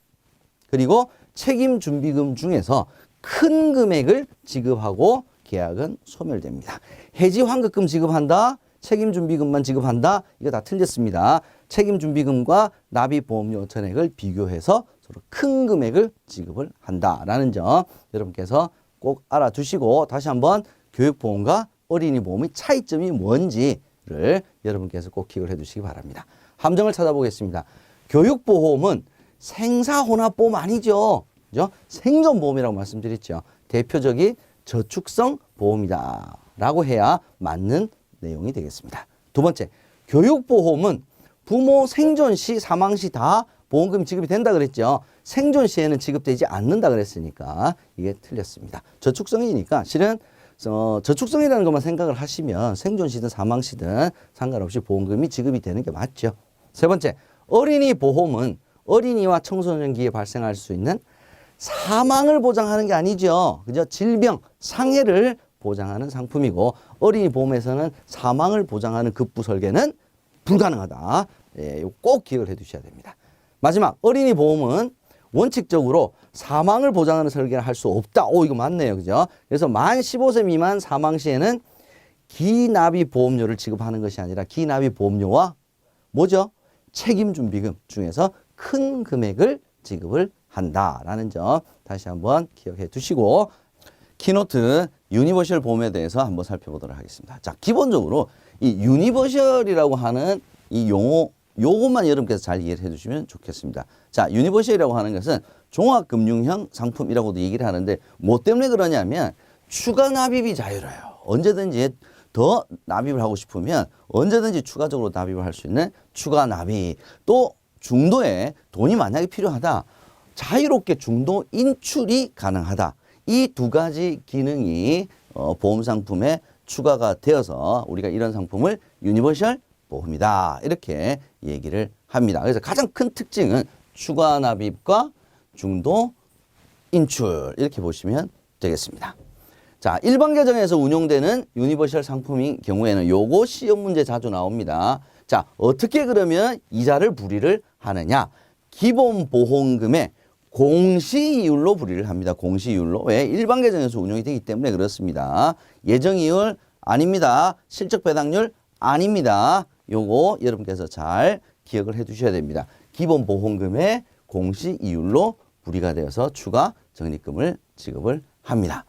그리고 책임준비금 중에서 큰 금액을 지급하고 계약은 소멸됩니다. 해지환급금 지급한다, 책임준비금만 지급한다, 이거 다 틀렸습니다. 책임준비금과 납입보험료 전액을 비교해서 서로 큰 금액을 지급을 한다라는 점 여러분께서 꼭 알아두시고 다시 한번 교육보험과 어린이 보험의 차이점이 뭔지를 여러분께서 꼭 기억을 해두시기 바랍니다. 함정을 찾아보겠습니다. 교육보험은 생사혼합보험 아니죠. 그죠? 생존보험이라고 말씀드렸죠. 대표적인 저축성 보험이다 라고 해야 맞는 내용이 되겠습니다. 두 번째, 교육보험은 부모 생존 시, 사망 시 다 보험금이 지급이 된다 그랬죠. 생존 시에는 지급되지 않는다 그랬으니까 이게 틀렸습니다. 저축성이니까 실은 저축성이라는 것만 생각을 하시면 생존 시든 사망 시든 상관없이 보험금이 지급이 되는 게 맞죠. 세 번째, 어린이 보험은 어린이와 청소년기에 발생할 수 있는 사망을 보장하는 게 아니죠. 그죠? 질병, 상해를 보장하는 상품이고 어린이 보험에서는 사망을 보장하는 급부 설계는 불가능하다. 예, 꼭 기억을 해 두셔야 됩니다. 마지막, 어린이 보험은 원칙적으로 사망을 보장하는 설계를 할 수 없다. 오, 이거 맞네요. 그죠? 그래서 만 15세 미만 사망 시에는 기납입 보험료를 지급하는 것이 아니라 기납입 보험료와 뭐죠? 책임준비금 중에서 큰 금액을 지급을 한다라는 점 다시 한번 기억해 두시고 키노트 유니버셜 보험에 대해서 한번 살펴보도록 하겠습니다. 자, 기본적으로 이 유니버셜이라고 하는 이 용어 요것만 여러분께서 잘 이해를 해 주시면 좋겠습니다. 자, 유니버셜이라고 하는 것은 종합금융형 상품이라고도 얘기를 하는데 뭐 때문에 그러냐면 추가 납입이 자유로워요. 언제든지 더 납입을 하고 싶으면 언제든지 추가적으로 납입을 할 수 있는 추가 납입. 또 중도에 돈이 만약에 필요하다. 자유롭게 중도 인출이 가능하다. 이 두 가지 기능이 보험 상품에 추가가 되어서 우리가 이런 상품을 유니버셜 보험이다. 이렇게 얘기를 합니다. 그래서 가장 큰 특징은 추가 납입과 중도 인출 이렇게 보시면 되겠습니다. 자, 일반 계정에서 운용되는 유니버셜 상품인 경우에는 요거 시험 문제 자주 나옵니다. 자, 어떻게 그러면 이자를 불이를 하느냐? 기본 보험금의 공시이율로 불이를 합니다. 공시이율로. 왜? 일반 계정에서 운용이 되기 때문에 그렇습니다. 예정이율 아닙니다. 실적 배당률 아닙니다. 요거 여러분께서 잘 기억을 해 두셔야 됩니다. 기본보험금의 공시이율로 불이가 되어서 추가 적립금을 지급을 합니다.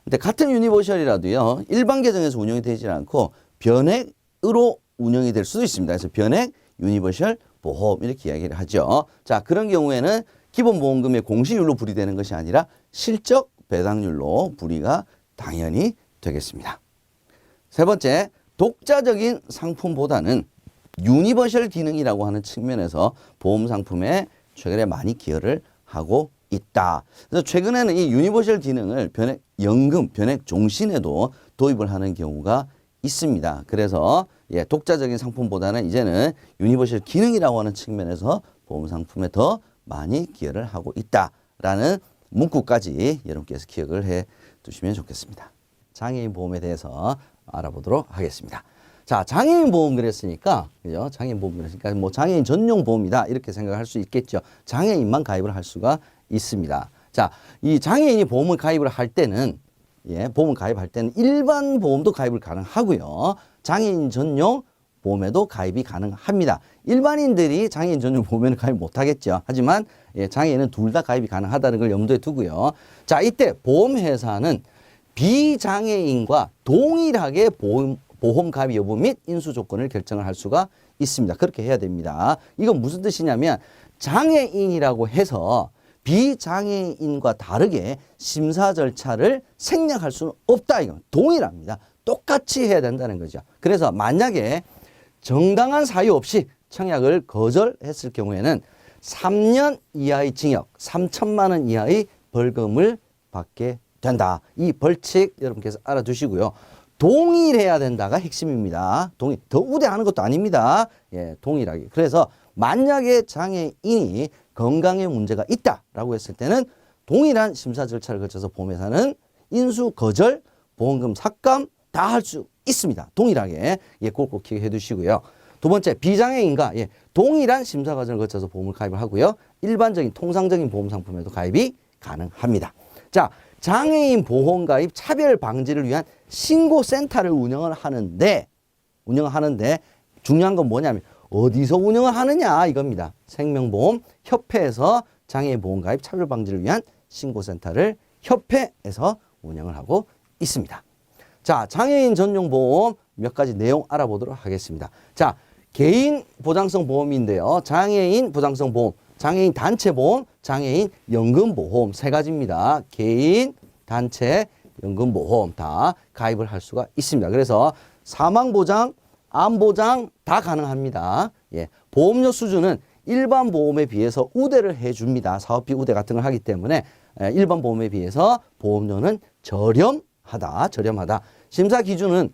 근데 같은 유니버셜이라도요, 일반 계정에서 운영이 되지 않고 변액으로 운영이 될 수도 있습니다. 그래서 변액 유니버셜 보험 이렇게 이야기를 하죠. 자, 그런 경우에는 기본보험금의 공시율로 불이되는 것이 아니라 실적 배당률로 불이가 당연히 되겠습니다. 세 번째, 독자적인 상품보다는 유니버셜 기능이라고 하는 측면에서 보험 상품에 최근에 많이 기여를 하고 있다. 그래서 최근에는 이 유니버셜 기능을 변액 연금, 변액 종신에도 도입을 하는 경우가 있습니다. 그래서 독자적인 상품보다는 이제는 유니버셜 기능이라고 하는 측면에서 보험 상품에 더 많이 기여를 하고 있다라는 문구까지 여러분께서 기억을 해 두시면 좋겠습니다. 장애인 보험에 대해서 알아보도록 하겠습니다. 자, 장애인 보험 그랬으니까, 그죠? 장애인 보험 그랬으니까, 뭐 장애인 전용 보험이다. 이렇게 생각할 수 있겠죠. 장애인만 가입을 할 수가 있습니다. 자, 이 장애인이 보험을 가입을 할 때는, 보험을 가입할 때는 일반 보험도 가입을 가능하고요. 장애인 전용 보험에도 가입이 가능합니다. 일반인들이 장애인 전용 보험에는 가입 못 하겠죠. 하지만, 장애인은 둘 다 가입이 가능하다는 걸 염두에 두고요. 자, 이때 보험회사는 비장애인과 동일하게 보험 가입 여부 및 인수 조건을 결정을 할 수가 있습니다. 그렇게 해야 됩니다. 이건 무슨 뜻이냐면 장애인이라고 해서 비장애인과 다르게 심사 절차를 생략할 수는 없다. 이건 동일합니다. 똑같이 해야 된다는 거죠. 그래서 만약에 정당한 사유 없이 청약을 거절했을 경우에는 3년 이하의 징역, 3천만 원 이하의 벌금을 받게 된다. 이 벌칙 여러분께서 알아두시고요. 동일해야 된다가 핵심입니다. 더 우대하는 것도 아닙니다. 동일하게. 그래서 만약에 장애인이 건강에 문제가 있다라고 했을 때는 동일한 심사 절차를 거쳐서 보험회사는 인수, 거절, 보험금 삭감 다 할 수 있습니다. 동일하게. 꼭 기억해 두시고요. 두 번째, 비장애인과 동일한 심사 과정을 거쳐서 보험을 가입을 하고요. 일반적인 통상적인 보험 상품에도 가입이 가능합니다. 자, 장애인 보험 가입 차별 방지를 위한 신고센터를 운영을 하는데 중요한 건 뭐냐면 어디서 운영을 하느냐 이겁니다. 생명보험 협회에서 장애인 보험 가입 차별 방지를 위한 신고센터를 협회에서 운영을 하고 있습니다. 자, 장애인 전용 보험 몇 가지 내용 알아보도록 하겠습니다. 자, 개인 보장성 보험인데요. 장애인 보장성 보험, 장애인 단체 보험, 장애인 연금 보험 세 가지입니다. 개인, 단체, 연금 보험 다 가입을 할 수가 있습니다. 그래서 사망 보장, 암 보장 다 가능합니다. 보험료 수준은 일반 보험에 비해서 우대를 해줍니다. 사업비 우대 같은 걸 하기 때문에 일반 보험에 비해서 보험료는 저렴하다. 심사 기준은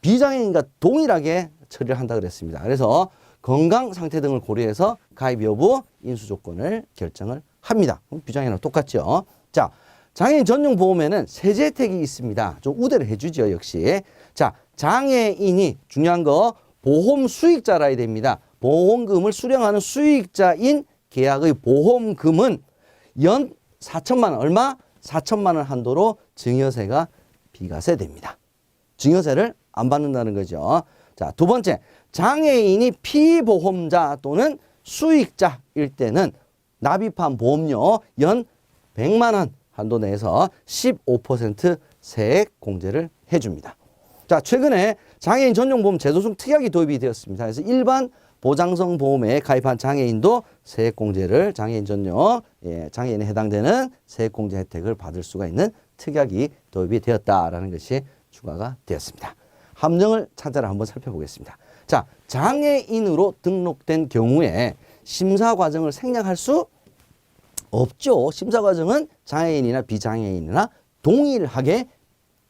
비장애인과 동일하게 처리를 한다 그랬습니다. 그래서 건강 상태 등을 고려해서 가입 여부, 인수 조건을 결정을 합니다. 비장애인하고 똑같죠. 자, 장애인 전용 보험에는 세제 혜택이 있습니다. 좀 우대를 해주죠, 역시. 자, 장애인이 중요한 거 보험 수익자라야 됩니다. 보험금을 수령하는 수익자인 계약의 보험금은 연 4천만 원, 얼마? 4천만 원 한도로 증여세가 비과세됩니다. 증여세를 안 받는다는 거죠. 자, 두 번째, 장애인이 피보험자 또는 수익자일 때는 납입한 보험료 연 100만 원 한도 내에서 15% 세액 공제를 해줍니다. 자, 최근에 장애인 전용 보험 제도 중 특약이 도입이 되었습니다. 그래서 일반 보장성 보험에 가입한 장애인도 세액 공제를 장애인 전용, 장애인에 해당되는 세액 공제 혜택을 받을 수가 있는 특약이 도입이 되었다라는 것이 추가가 되었습니다. 함정을 찾아라 한번 살펴보겠습니다. 자, 장애인으로 등록된 경우에 심사 과정을 생략할 수 없죠. 심사 과정은 장애인이나 비장애인이나 동일하게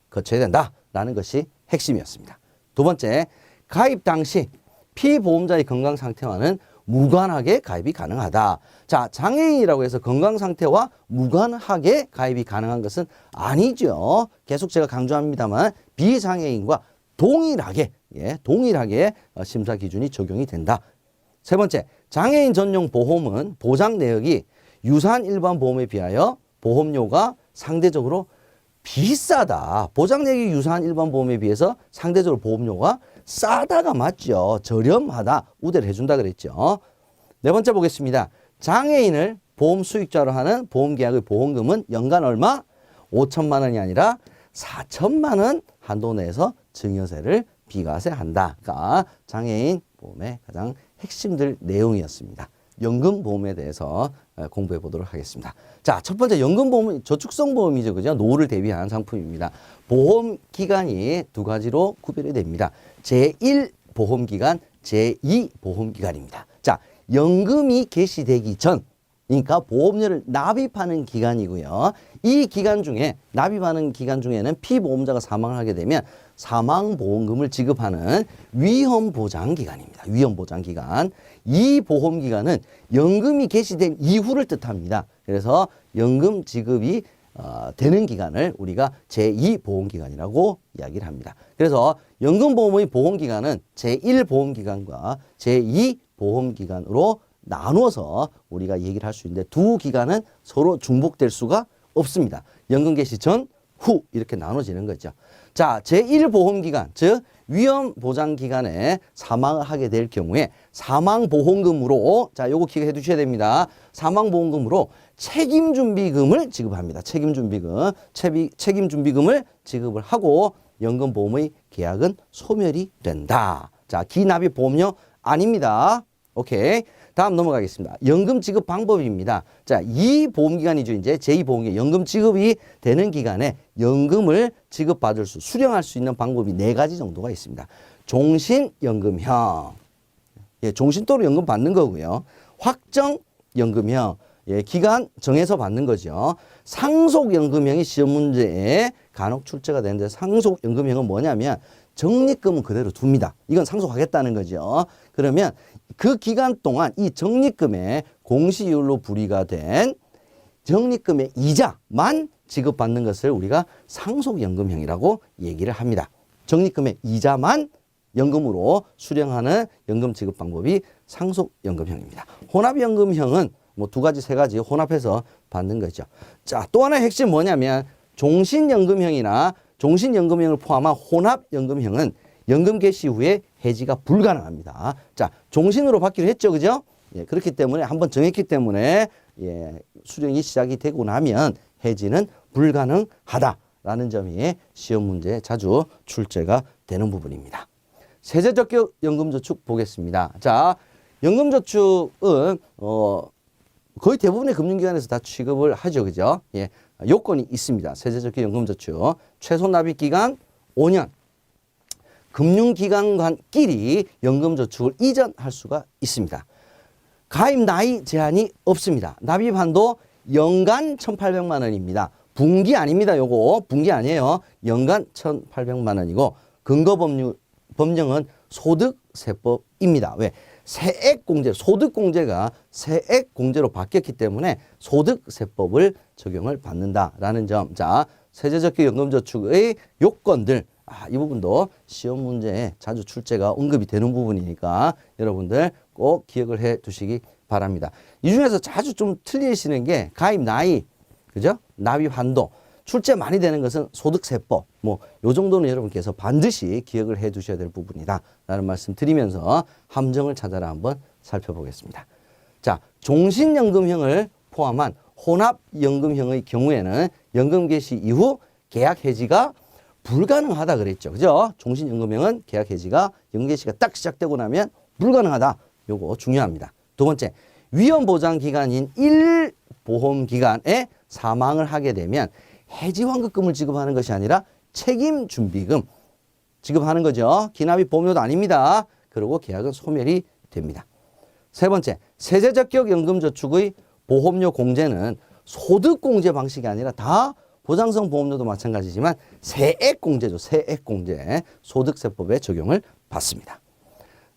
거쳐야 된다라는 것이 핵심이었습니다. 두 번째, 가입 당시 피보험자의 건강 상태와는 무관하게 가입이 가능하다. 자, 장애인이라고 해서 건강 상태와 무관하게 가입이 가능한 것은 아니죠. 계속 제가 강조합니다만 비장애인과 동일하게 심사 기준이 적용이 된다. 세 번째, 장애인 전용 보험은 보장 내역이 유사한 일반 보험에 비하여 보험료가 상대적으로 비싸다. 보장내역이 유사한 일반 보험에 비해서 상대적으로 보험료가 싸다가 맞죠. 저렴하다. 우대를 해준다 그랬죠. 네 번째 보겠습니다. 장애인을 보험 수익자로 하는 보험계약의 보험금은 연간 얼마? 5천만 원이 아니라 4천만 원 한도 내에서 증여세를 비과세한다. 가 장애인 보험의 가장 핵심들 내용이었습니다. 연금보험에 대해서 공부해 보도록 하겠습니다. 자, 첫 번째 연금보험은 저축성 보험이죠. 그죠? 노후를 대비한 상품입니다. 보험 기간이 두 가지로 구별이 됩니다. 제1 보험기간, 제2 보험기간입니다. 자, 연금이 개시되기 전, 그러니까 보험료를 납입하는 기간이고요. 이 기간 중에 납입하는 기간 중에는 피보험자가 사망을 하게 되면 사망보험금을 지급하는 위험보장기간입니다. 위험보장기간. 이 보험기간은 연금이 개시된 이후를 뜻합니다. 그래서 연금 지급이 되는 기간을 우리가 제2보험기간이라고 이야기를 합니다. 그래서 연금보험의 보험기간은 제1보험기간과 제2보험기간으로 나누어서 우리가 얘기를 할 수 있는데 두 기간은 서로 중복될 수가 없습니다. 연금 개시 전, 후 이렇게 나눠지는 거죠. 자, 제1보험기간, 즉 위험보장기간에 사망을 하게 될 경우에 사망보험금으로, 자, 요거 기억해 두셔야 됩니다. 사망보험금으로 책임준비금을 지급합니다. 책임준비금을 지급을 하고 연금보험의 계약은 소멸이 된다. 자, 기납입 보험료 아닙니다. 오케이. 다음 넘어가겠습니다. 연금 지급 방법입니다. 자, 이 보험기간이죠. 이제 제2보험기간. 연금 지급이 되는 기간에 연금을 지급받을 수령할 수 있는 방법이 4가지 정도가 있습니다. 종신연금형. 예, 종신도로 연금 받는 거고요. 확정연금형. 예, 기간 정해서 받는 거죠. 상속연금형이 시험 문제에 간혹 출제가 되는데 상속연금형은 뭐냐면 적립금은 그대로 둡니다. 이건 상속하겠다는 거죠. 그러면 그 기간 동안 이 적립금에 공시이율로 불이가 된 적립금의 이자만 지급받는 것을 우리가 상속연금형이라고 얘기를 합니다. 적립금의 이자만 연금으로 수령하는 연금 지급 방법이 상속연금형입니다. 혼합연금형은 뭐 2가지, 3가지 혼합해서 받는 거죠. 자, 또 하나의 핵심 뭐냐면 종신연금형이나 종신연금형을 포함한 혼합연금형은 연금 개시 후에 해지가 불가능합니다. 자, 종신으로 받기로 했죠. 그죠? 예, 그렇기 때문에 한번 정했기 때문에 예, 수령이 시작이 되고 나면 해지는 불가능하다라는 점이 시험 문제에 자주 출제가 되는 부분입니다. 세제적격 연금저축 보겠습니다. 자, 연금저축은 거의 대부분의 금융기관에서 다 취급을 하죠. 그죠? 예, 요건이 있습니다. 세제적격 연금저축. 최소 납입기간 5년. 금융기관끼리 연금저축을 이전할 수가 있습니다. 가입 나이 제한이 없습니다. 납입 한도 연간 1,800만 원입니다. 분기 아닙니다. 요거 분기 아니에요. 연간 1,800만 원이고 근거 법령은 소득세법입니다. 왜? 세액공제, 소득공제가 세액공제로 바뀌었기 때문에 소득세법을 적용을 받는다라는 점. 자, 세제적격 연금저축의 요건들. 이 부분도 시험 문제에 자주 출제가 언급이 되는 부분이니까 여러분들 꼭 기억을 해 두시기 바랍니다. 이 중에서 자주 좀 틀리시는 게 가입 나이, 그죠? 납입 한도. 출제 많이 되는 것은 소득세법. 뭐, 요 정도는 여러분께서 반드시 기억을 해 두셔야 될 부분이다. 라는 말씀 드리면서 함정을 찾아라 한번 살펴보겠습니다. 자, 종신연금형을 포함한 혼합연금형의 경우에는 연금 개시 이후 계약 해지가 불가능하다 그랬죠. 그죠? 종신연금형은 계약 해지가 연금 개시가 딱 시작되고 나면 불가능하다. 요거 중요합니다. 두 번째, 위험보장기간인 1보험기간에 사망을 하게 되면 해지환급금을 지급하는 것이 아니라 책임준비금 지급하는 거죠. 기납입 보험료도 아닙니다. 그리고 계약은 소멸이 됩니다. 세 번째, 세제적격 연금저축의 보험료 공제는 소득공제 방식이 아니라 다 보장성 보험료도 마찬가지지만 세액공제죠. 세액공제. 소득세법에 적용을 받습니다.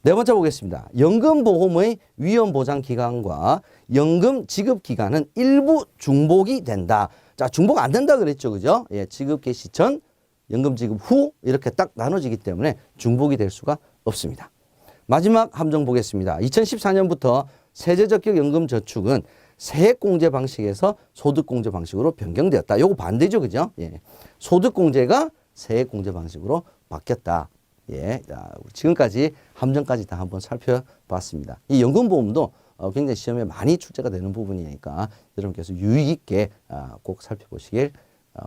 네 번째 보겠습니다. 연금보험의 위험보장기간과 연금 지급기간은 일부 중복이 된다. 자, 중복 안 된다 그랬죠. 그죠? 예, 지급 개시 전, 연금 지급 후 이렇게 딱 나눠지기 때문에 중복이 될 수가 없습니다. 마지막 함정 보겠습니다. 2014년부터 세제적격 연금저축은 세액공제 방식에서 소득공제 방식으로 변경되었다. 요거 반대죠, 그죠? 예. 소득공제가 세액공제 방식으로 바뀌었다. 예. 자, 지금까지 함정까지 다 한번 살펴봤습니다. 이 연금보험도 굉장히 시험에 많이 출제가 되는 부분이니까 여러분께서 유의 있게 꼭 살펴보시길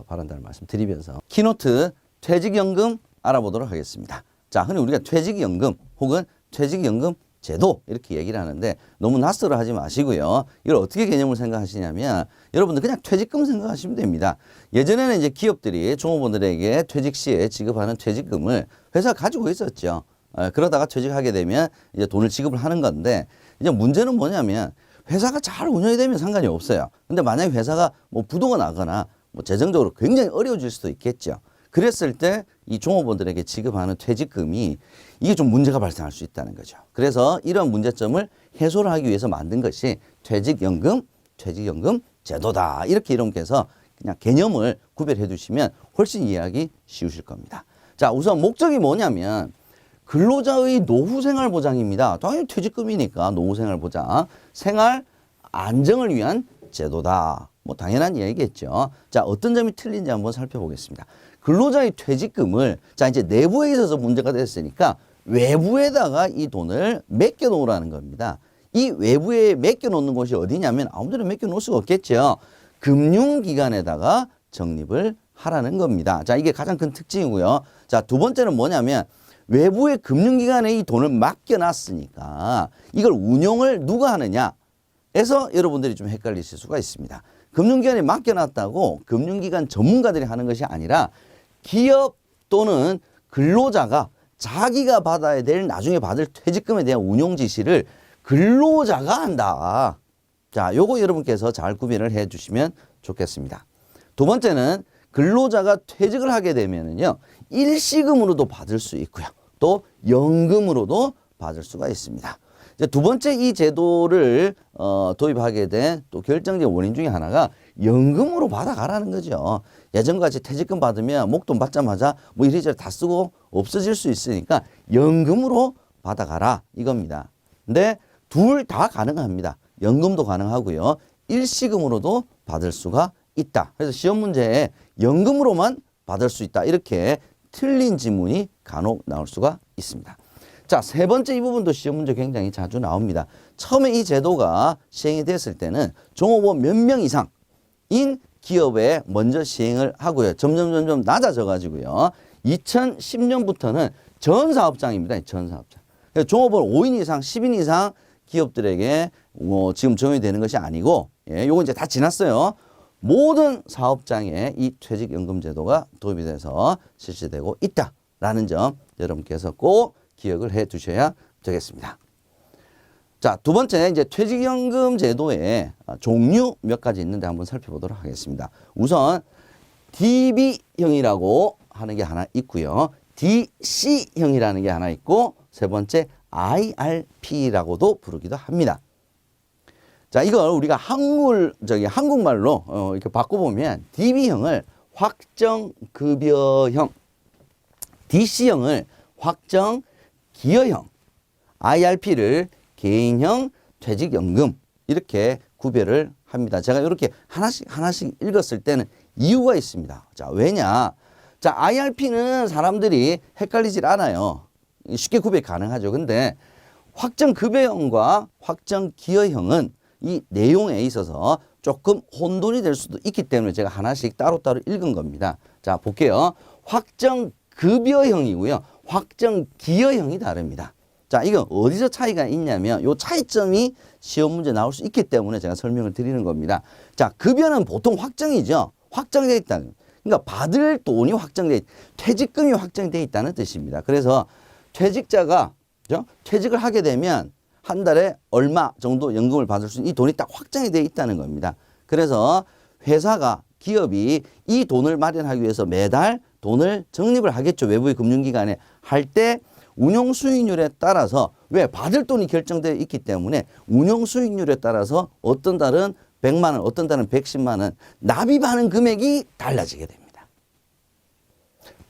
바란다는 말씀 드리면서 키노트 퇴직연금 알아보도록 하겠습니다. 자, 흔히 우리가 퇴직연금 혹은 퇴직연금 제도 이렇게 얘기를 하는데 너무 낯설어 하지 마시고요. 이걸 어떻게 개념을 생각하시냐면 여러분들 그냥 퇴직금 생각하시면 됩니다. 예전에는 이제 기업들이 종업원들에게 퇴직 시에 지급하는 퇴직금을 회사가 가지고 있었죠. 그러다가 퇴직하게 되면 이제 돈을 지급을 하는 건데 이제 문제는 뭐냐면 회사가 잘 운영이 되면 상관이 없어요. 근데 만약에 회사가 뭐 부도가 나거나 뭐 재정적으로 굉장히 어려워질 수도 있겠죠. 그랬을 때 이 종업원들에게 지급하는 퇴직금이 이게 좀 문제가 발생할 수 있다는 거죠. 그래서 이런 문제점을 해소를 하기 위해서 만든 것이 퇴직연금 제도다. 이렇게 여러분께서 그냥 개념을 구별해 두시면 훨씬 이해하기 쉬우실 겁니다. 자, 우선 목적이 뭐냐면 근로자의 노후생활보장입니다. 당연히 퇴직금이니까 노후생활보장, 생활 안정을 위한 제도다. 뭐 당연한 이야기겠죠. 자, 어떤 점이 틀린지 한번 살펴보겠습니다. 근로자의 퇴직금을 자 이제 내부에 있어서 문제가 됐으니까 외부에다가 이 돈을 맡겨 놓으라는 겁니다. 이 외부에 맡겨 놓는 곳이 어디냐면 아무데나 맡겨 놓을 수가 없겠죠. 금융기관에다가 적립을 하라는 겁니다. 자, 이게 가장 큰 특징이고요. 자, 두 번째는 뭐냐면 외부의 금융기관에 이 돈을 맡겨놨으니까 이걸 운용을 누가 하느냐 해서 여러분들이 좀 헷갈리실 수가 있습니다. 금융기관에 맡겨놨다고 금융기관 전문가들이 하는 것이 아니라 기업 또는 근로자가 자기가 받아야 될 나중에 받을 퇴직금에 대한 운용 지시를 근로자가 한다. 자, 요거 여러분께서 잘 구별을 해 주시면 좋겠습니다. 두 번째는 근로자가 퇴직을 하게 되면은요, 일시금으로도 받을 수 있고요. 또 연금으로도 받을 수가 있습니다. 이제 두 번째 이 제도를 도입하게 된 또 결정적인 원인 중에 하나가 연금으로 받아가라는 거죠. 예전같이 퇴직금 받으면 목돈 받자마자 뭐 이리저리 다 쓰고 없어질 수 있으니까 연금으로 받아가라 이겁니다. 근데 둘 다 가능합니다. 연금도 가능하고요. 일시금으로도 받을 수가 있다. 그래서 시험 문제에 연금으로만 받을 수 있다. 이렇게 틀린 지문이 간혹 나올 수가 있습니다. 자, 세 번째 이 부분도 시험 문제 굉장히 자주 나옵니다. 처음에 이 제도가 시행이 됐을 때는 종업원 몇 명 이상인 기업에 먼저 시행을 하고요. 점점 낮아져 가지고요. 2010년부터는 전 사업장입니다. 전 사업장. 종업원 5인 이상, 10인 이상 기업들에게 지금 적용이 되는 것이 아니고, 예, 요거 이제 다 지났어요. 모든 사업장에 이 퇴직연금 제도가 도입이 돼서 실시되고 있다라는 점 여러분께서 꼭 기억을 해 두셔야 되겠습니다. 자, 두 번째 이제 퇴직연금 제도의 종류 몇 가지 있는데 한번 살펴보도록 하겠습니다. 우선 DB형이라고 하는 게 하나 있고요. DC형이라는 게 하나 있고 세 번째 IRP라고도 부르기도 합니다. 자, 이걸 우리가 한국말로 이렇게 바꿔보면 DB형을 확정급여형, DC형을 확정기여형, IRP를 개인형 퇴직연금 이렇게 구별을 합니다. 제가 이렇게 하나씩 읽었을 때는 이유가 있습니다. 자, 왜냐? 자, IRP는 사람들이 헷갈리질 않아요. 쉽게 구별 가능하죠. 근데 확정급여형과 확정기여형은 이 내용에 있어서 조금 혼돈이 될 수도 있기 때문에 제가 하나씩 따로따로 읽은 겁니다. 자, 볼게요. 확정급여형이고요. 확정기여형이 다릅니다. 자, 이건 어디서 차이가 있냐면 요 차이점이 시험 문제 나올 수 있기 때문에 제가 설명을 드리는 겁니다. 자, 급여는 보통 확정이죠. 확정되어 있다는. 그러니까 받을 돈이 확정되어 퇴직금이 확정되어 있다는 뜻입니다. 그래서 퇴직자가 퇴직을 하게 되면 한 달에 얼마 정도 연금을 받을 수 있는 이 돈이 딱 확정이 되어 있다는 겁니다. 그래서 회사가 기업이 이 돈을 마련하기 위해서 매달 돈을 적립을 하겠죠. 외부의 금융기관에 할 때 운용 수익률에 따라서 왜 받을 돈이 결정되어 있기 때문에 운용 수익률에 따라서 어떤 달은 100만 원, 어떤 달은 110만 원 납입하는 금액이 달라지게 됩니다.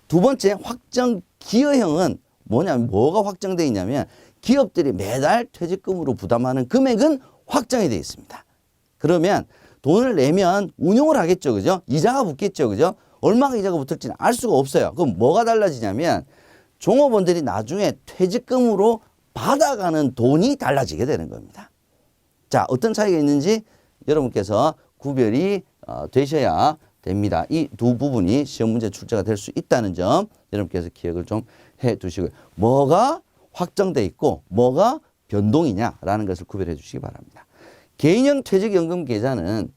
두 번째 확정 기여형은 뭐냐면 뭐가 확정되어 있냐면 기업들이 매달 퇴직금으로 부담하는 금액은 확정이 되어 있습니다. 그러면 돈을 내면 운용을 하겠죠. 그죠? 이자가 붙겠죠. 그죠? 얼마가 이자가 붙을지는 알 수가 없어요. 그럼 뭐가 달라지냐면 종업원들이 나중에 퇴직금으로 받아가는 돈이 달라지게 되는 겁니다. 자, 어떤 차이가 있는지 여러분께서 구별이 되셔야 됩니다. 이 두 부분이 시험 문제 출제가 될 수 있다는 점 여러분께서 기억을 좀 해 두시고요. 뭐가 확정돼 있고 뭐가 변동이냐라는 것을 구별해 주시기 바랍니다. 개인형 퇴직연금 계좌는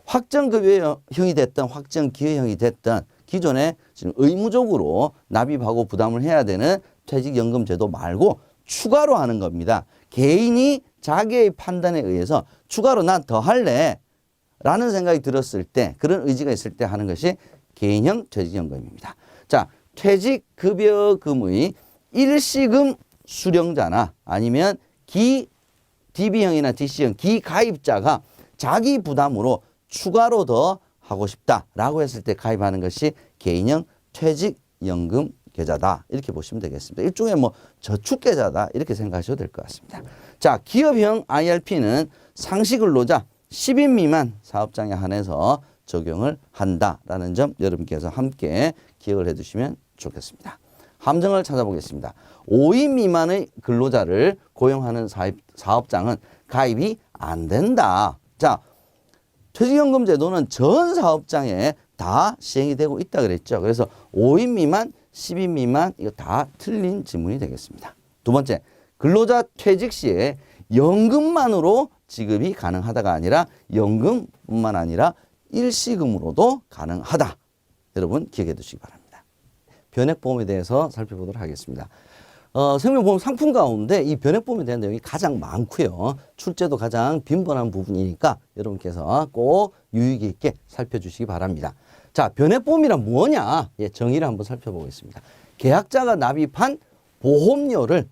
확정급여형이 됐든 확정기여형이 됐든 기존에 지금 의무적으로 납입하고 부담을 해야 되는 퇴직연금 제도 말고 추가로 하는 겁니다. 개인이 자기의 판단에 의해서 추가로 난 더 할래 라는 생각이 들었을 때, 그런 의지가 있을 때 하는 것이 개인형 퇴직연금입니다. 자, 퇴직급여금의 일시금 수령자나 아니면 DB형이나 DC형 기가입자가 자기 부담으로 추가로 더 하고 싶다라고 했을 때 가입하는 것이 개인형 퇴직연금 계좌다. 이렇게 보시면 되겠습니다. 일종의 뭐 저축계좌다. 이렇게 생각하셔도 될 것 같습니다. 자, 기업형 IRP는 상시근로자 10인 미만 사업장에 한해서 적용을 한다라는 점 여러분께서 함께 기억을 해 두시면 좋겠습니다. 함정을 찾아보겠습니다. 5인 미만의 근로자를 고용하는 사업장은 가입이 안 된다. 자, 퇴직연금 제도는 전 사업장에 다 시행이 되고 있다 그랬죠. 그래서 5인 미만, 10인 미만 이거 다 틀린 지문이 되겠습니다. 두 번째, 근로자 퇴직 시에 연금만으로 지급이 가능하다가 아니라 연금뿐만 아니라 일시금으로도 가능하다. 여러분 기억해 두시기 바랍니다. 변액보험에 대해서 살펴보도록 하겠습니다. 생명보험 상품 가운데 이 변액보험에 대한 내용이 가장 많고요. 출제도 가장 빈번한 부분이니까 여러분께서 꼭 유익 있게 살펴주시기 바랍니다. 자, 변액보험이란 뭐냐? 예, 정의를 한번 살펴보겠습니다. 계약자가 납입한 보험료를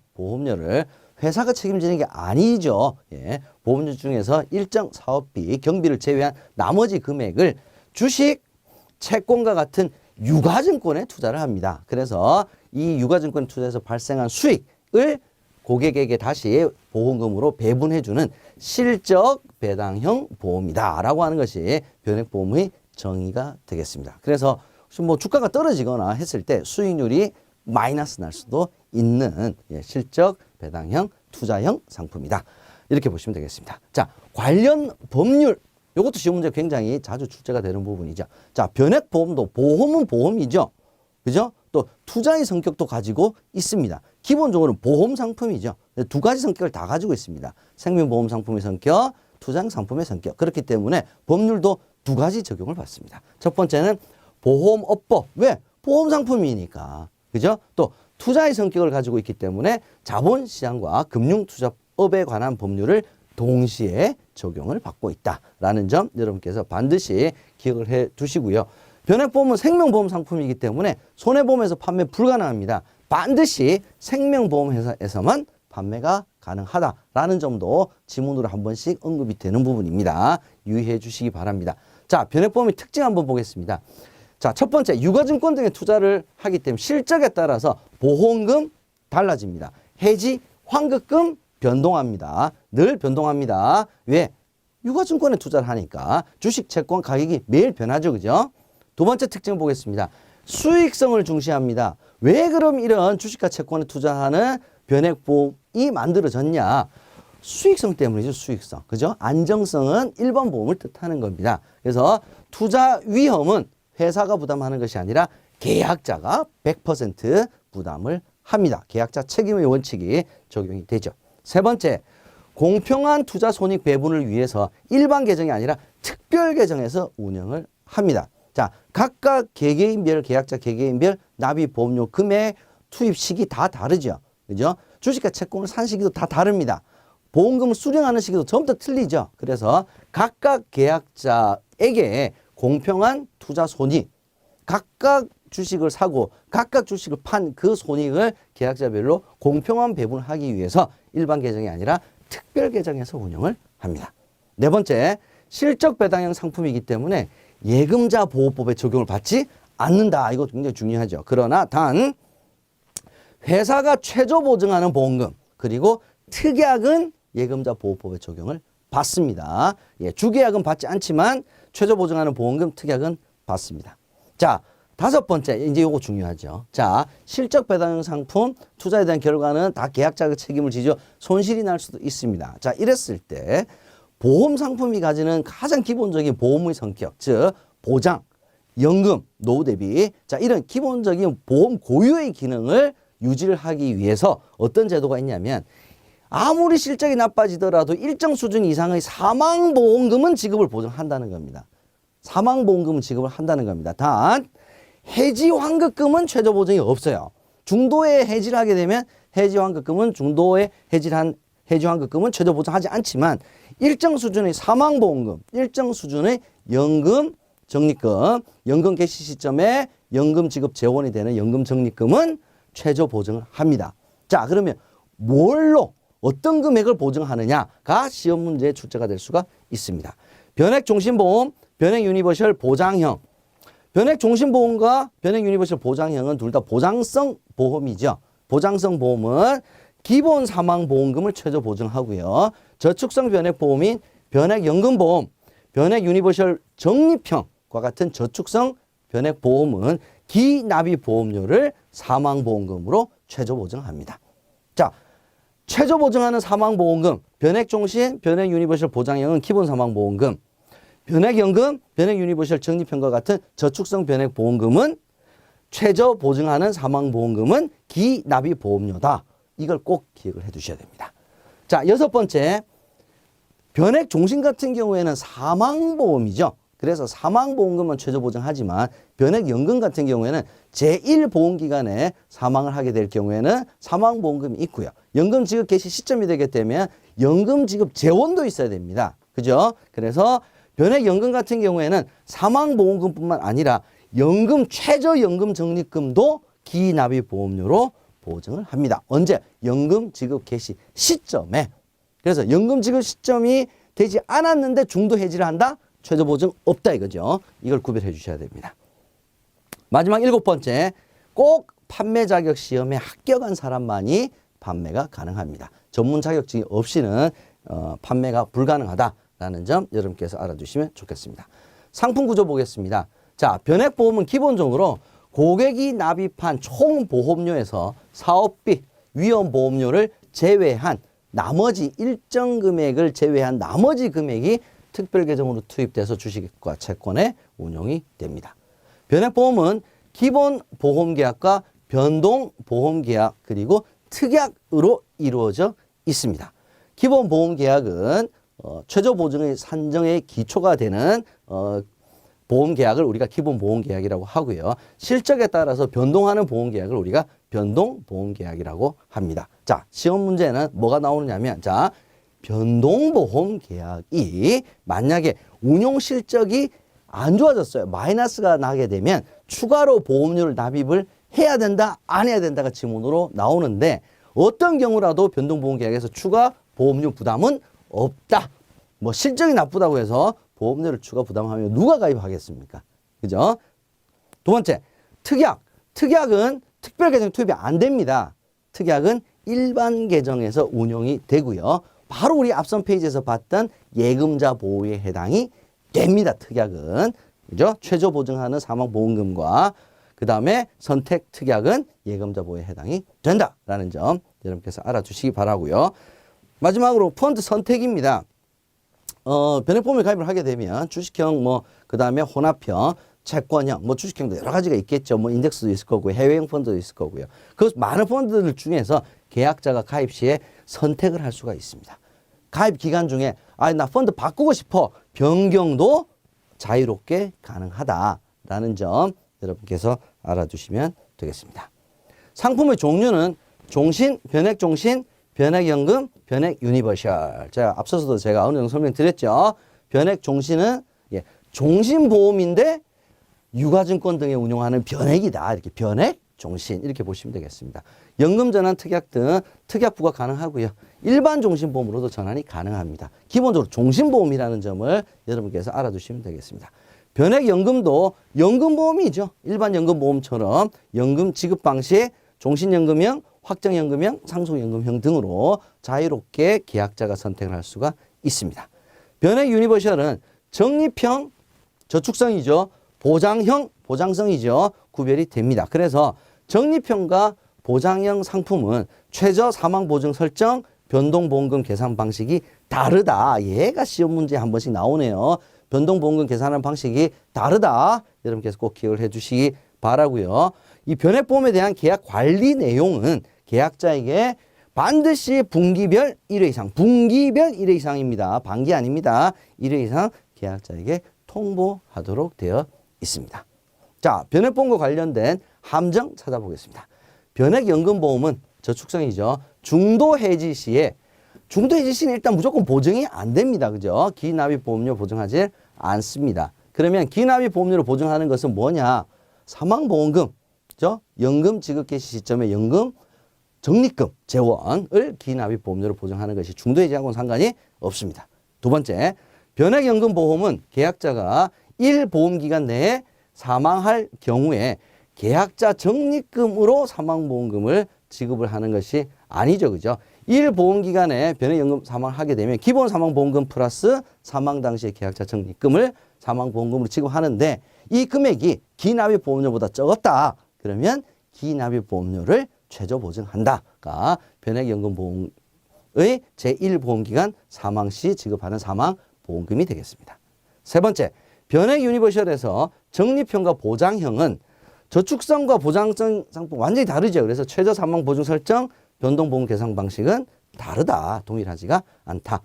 회사가 책임지는 게 아니죠. 예, 보험료 중에서 일정 사업비, 경비를 제외한 나머지 금액을 주식, 채권과 같은 유가증권에 투자를 합니다. 그래서 이 유가증권 투자에서 발생한 수익을 고객에게 다시 보험금으로 배분해주는 실적 배당형 보험이다 라고 하는 것이 변액보험의 정의가 되겠습니다. 그래서 혹시 뭐 주가가 떨어지거나 했을 때 수익률이 마이너스 날 수도 있는 실적 배당형 투자형 상품이다. 이렇게 보시면 되겠습니다. 자, 관련 법률 이것도 시험 문제 굉장히 자주 출제가 되는 부분이죠. 자, 변액보험도 보험은 보험이죠. 그죠? 또 투자의 성격도 가지고 있습니다. 기본적으로 보험 상품이죠. 두 가지 성격을 다 가지고 있습니다. 생명보험 상품의 성격, 투자형 상품의 성격. 그렇기 때문에 법률도 두 가지 적용을 받습니다. 첫 번째는 보험업법. 왜? 보험 상품이니까. 그죠? 또 투자의 성격을 가지고 있기 때문에 자본시장과 금융투자법에 관한 법률을 동시에 적용을 받고 있다라는 점 여러분께서 반드시 기억을 해 두시고요. 변액보험은 생명보험 상품이기 때문에 손해보험에서 판매 불가능합니다. 반드시 생명보험 회사에서만 판매가 가능하다라는 점도 지문으로 한 번씩 언급이 되는 부분입니다. 유의해 주시기 바랍니다. 자, 변액보험의 특징 한번 보겠습니다. 자, 첫 번째, 유가증권 등에 투자를 하기 때문에 실적에 따라서 보험금 달라집니다. 해지, 환급금 변동합니다. 늘 변동합니다. 왜? 유가증권에 투자를 하니까 주식, 채권 가격이 매일 변하죠. 그죠? 두 번째 특징을 보겠습니다. 수익성을 중시합니다. 왜 그럼 이런 주식과 채권에 투자하는 변액보험이 만들어졌냐? 수익성 때문이죠. 수익성. 그죠? 안정성은 일반 보험을 뜻하는 겁니다. 그래서 투자 위험은 회사가 부담하는 것이 아니라 계약자가 100% 부담을 합니다. 계약자 책임의 원칙이 적용이 되죠. 세 번째, 공평한 투자 손익 배분을 위해서 일반 계정이 아니라 특별 계정에서 운영을 합니다. 자, 각각 개개인별, 계약자 개개인별 납입 보험료 금액 투입 시기 다 다르죠. 그죠? 주식과 채권을 산 시기도 다 다릅니다. 보험금을 수령하는 시기도 전부 다 틀리죠. 그래서 각각 계약자에게 공평한 투자 손익, 각각 주식을 사고 각각 주식을 판 그 손익을 계약자별로 공평한 배분을 하기 위해서 일반 계정이 아니라 특별 계정에서 운영을 합니다. 네 번째, 실적 배당형 상품이기 때문에 예금자 보호법의 적용을 받지 않는다. 이거 굉장히 중요하죠. 그러나 단 회사가 최저 보증하는 보험금 그리고 특약은 예금자 보호법의 적용을 받습니다. 예, 주계약은 받지 않지만 최저 보증하는 보험금 특약은 받습니다. 자, 다섯 번째, 이제 요거 중요하죠. 자, 실적 배당형 상품 투자에 대한 결과는 다 계약자가 책임을 지죠. 손실이 날 수도 있습니다. 자, 이랬을 때 보험 상품이 가지는 가장 기본적인 보험의 성격, 즉 보장, 연금, 노후 대비, 자, 이런 기본적인 보험 고유의 기능을 유지를 하기 위해서 어떤 제도가 있냐면 아무리 실적이 나빠지더라도 일정 수준 이상의 사망보험금은 지급을 보장한다는 겁니다. 사망보험금은 지급을 한다는 겁니다. 단 해지 환급금은 최저 보증이 없어요. 중도에 해지를 하게 되면 해지 환급금은 중도에 해지한 해지 환급금은 최저 보장하지 않지만 일정 수준의 사망보험금, 일정 수준의 연금 적립금, 연금 개시 시점에 연금 지급 재원이 되는 연금 적립금은 최저 보증을 합니다. 자, 그러면 뭘로 어떤 금액을 보증하느냐가 시험 문제의 출제가 될 수가 있습니다. 변액 종신보험, 변액 유니버셜 보장형. 변액 종신보험과 변액 유니버셜 보장형은 둘 다 보장성 보험이죠. 보장성 보험은 기본 사망보험금을 최저 보증하고요. 저축성 변액보험인 변액연금보험, 변액 유니버셜 적립형과 같은 저축성 변액보험은 기납입보험료를 사망보험금으로 최저 보증합니다. 자, 최저 보증하는 사망보험금, 변액종신, 변액 유니버셜 보장형은 기본 사망보험금, 변액연금, 변액 유니버셜 적립형과 같은 저축성 변액보험금은 최저 보증하는 사망보험금은 기납입보험료다. 이걸 꼭 기억을 해 두셔야 됩니다. 자, 여섯 번째, 변액종신 같은 경우에는 사망보험이죠. 그래서 사망보험금은 최저 보증하지만 변액연금 같은 경우에는 제1보험기간에 사망을 하게 될 경우에는 사망보험금이 있고요. 연금 지급 개시 시점이 되게 되면 연금 지급 재원도 있어야 됩니다. 그죠? 그래서 변액연금 같은 경우에는 사망보험금뿐만 아니라 연금 최저연금 적립금도 기납입보험료로 보증을 합니다. 언제? 연금 지급 개시 시점에. 그래서 연금 지급 시점이 되지 않았는데 중도 해지를 한다? 최저 보증 없다 이거죠. 이걸 구별해 주셔야 됩니다. 마지막 일곱 번째, 꼭 판매 자격 시험에 합격한 사람만이 판매가 가능합니다. 전문 자격증이 없이는 판매가 불가능하다라는 점 여러분께서 알아두시면 좋겠습니다. 상품 구조 보겠습니다. 자, 변액보험은 기본적으로 고객이 납입한 총 보험료에서 사업비, 위험보험료를 제외한 나머지 일정 금액을 제외한 나머지 금액이 특별계정으로 투입돼서 주식과 채권에 운용이 됩니다. 변액보험은 기본 보험계약과 변동보험계약 그리고 특약으로 이루어져 있습니다. 기본 보험계약은 최저 보증의 산정의 기초가 되는 보험계약을 우리가 기본 보험계약이라고 하고요. 실적에 따라서 변동하는 보험계약을 우리가 변동보험계약이라고 합니다. 자, 시험 문제는 뭐가 나오느냐면, 자, 변동보험계약이 만약에 운용 실적이 안 좋아졌어요. 마이너스가 나게 되면 추가로 보험료를 납입을 해야 된다, 안 해야 된다가 지문으로 나오는데 어떤 경우라도 변동보험계약에서 추가 보험료 부담은 없다. 뭐 실적이 나쁘다고 해서 보험료를 추가 부담하면 누가 가입하겠습니까? 그죠? 두 번째, 특약. 특약은 특별 계정 투입이 안 됩니다. 특약은 일반 계정에서 운용이 되고요. 바로 우리 앞선 페이지에서 봤던 예금자 보호에 해당이 됩니다. 특약은. 그죠? 최저 보증하는 사망보험금과 그 다음에 선택 특약은 예금자 보호에 해당이 된다라는 점 여러분께서 알아두시기 바라고요. 마지막으로 펀드 선택입니다. 변액보험에 가입을 하게 되면 주식형, 그 다음에 혼합형, 채권형, 주식형도 여러 가지가 있겠죠. 인덱스도 있을 거고요. 해외형 펀드도 있을 거고요. 그 많은 펀드들 중에서 계약자가 가입 시에 선택을 할 수가 있습니다. 가입 기간 중에, 나 펀드 바꾸고 싶어. 변경도 자유롭게 가능하다라는 점 여러분께서 알아두시면 되겠습니다. 상품의 종류는 종신, 변액종신, 변액연금, 변액 유니버셜. 제가 앞서서도 제가 어느 정도 설명드렸죠. 변액 종신은 종신보험인데 유가증권 등에 운용하는 변액이다. 이렇게 변액 종신 이렇게 보시면 되겠습니다. 연금 전환 특약 등 특약 부과 가능하고요. 일반 종신보험으로도 전환이 가능합니다. 기본적으로 종신보험이라는 점을 여러분께서 알아두시면 되겠습니다. 변액연금도 연금보험이죠. 일반 연금보험처럼 연금 지급 방식, 종신연금형, 확정연금형, 상속연금형 등으로 자유롭게 계약자가 선택을 할 수가 있습니다. 변액 유니버셜은 적립형, 저축성이죠. 보장형, 보장성이죠. 구별이 됩니다. 그래서 적립형과 보장형 상품은 최저 사망보증 설정, 변동보험금 계산 방식이 다르다. 얘가 시험 문제에 한 번씩 나오네요. 변동보험금 계산하는 방식이 다르다. 여러분께서 꼭 기억을 해 주시기 바라고요. 이 변액보험에 대한 계약 관리 내용은 계약자에게 반드시 분기별 1회 이상, 분기별 1회 이상입니다. 반기 아닙니다. 1회 이상 계약자에게 통보하도록 되어 있습니다. 자, 변액보험과 관련된 함정 찾아보겠습니다. 변액연금보험은 저축성이죠. 중도해지 시에, 중도해지 시는 일단 무조건 보증이 안 됩니다. 그죠? 기납입보험료 보증하지 않습니다. 그러면 기납입보험료를 보증하는 것은 뭐냐? 사망보험금, 그죠? 연금 지급 개시 시점에 연금 적립금, 재원을 기납입보험료로 보증하는 것이 중도해지하고는 상관이 없습니다. 두 번째, 변액연금보험은 계약자가 1보험기간 내에 사망할 경우에 계약자 적립금으로 사망보험금을 지급을 하는 것이 아니죠. 그죠? 1보험기간에 변액연금 사망을 하게 되면 기본 사망보험금 플러스 사망 당시의 계약자 적립금을 사망보험금으로 지급하는데 이 금액이 기납입보험료보다 적었다. 그러면 기납입보험료를 최저 보증한다가 변액연금보험의 제1보험기간 사망 시 지급하는 사망보험금이 되겠습니다. 세 번째, 변액유니버셜에서 적립형과 보장형은 저축성과 보장성 상품 완전히 다르죠. 그래서 최저 사망 보증 설정, 변동보험 계산 방식은 다르다. 동일하지가 않다.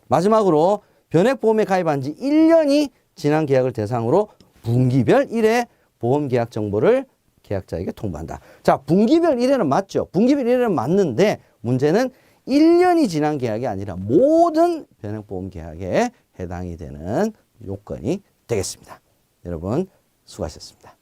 마지막으로 변액보험에 가입한 지 1년이 지난 계약을 대상으로 분기별 1회 보험계약 정보를 계약자에게 통보한다. 자, 분기별 1회는 맞죠. 분기별 1회는 맞는데 문제는 1년이 지난 계약이 아니라 모든 변액보험 계약에 해당이 되는 요건이 되겠습니다. 여러분 수고하셨습니다.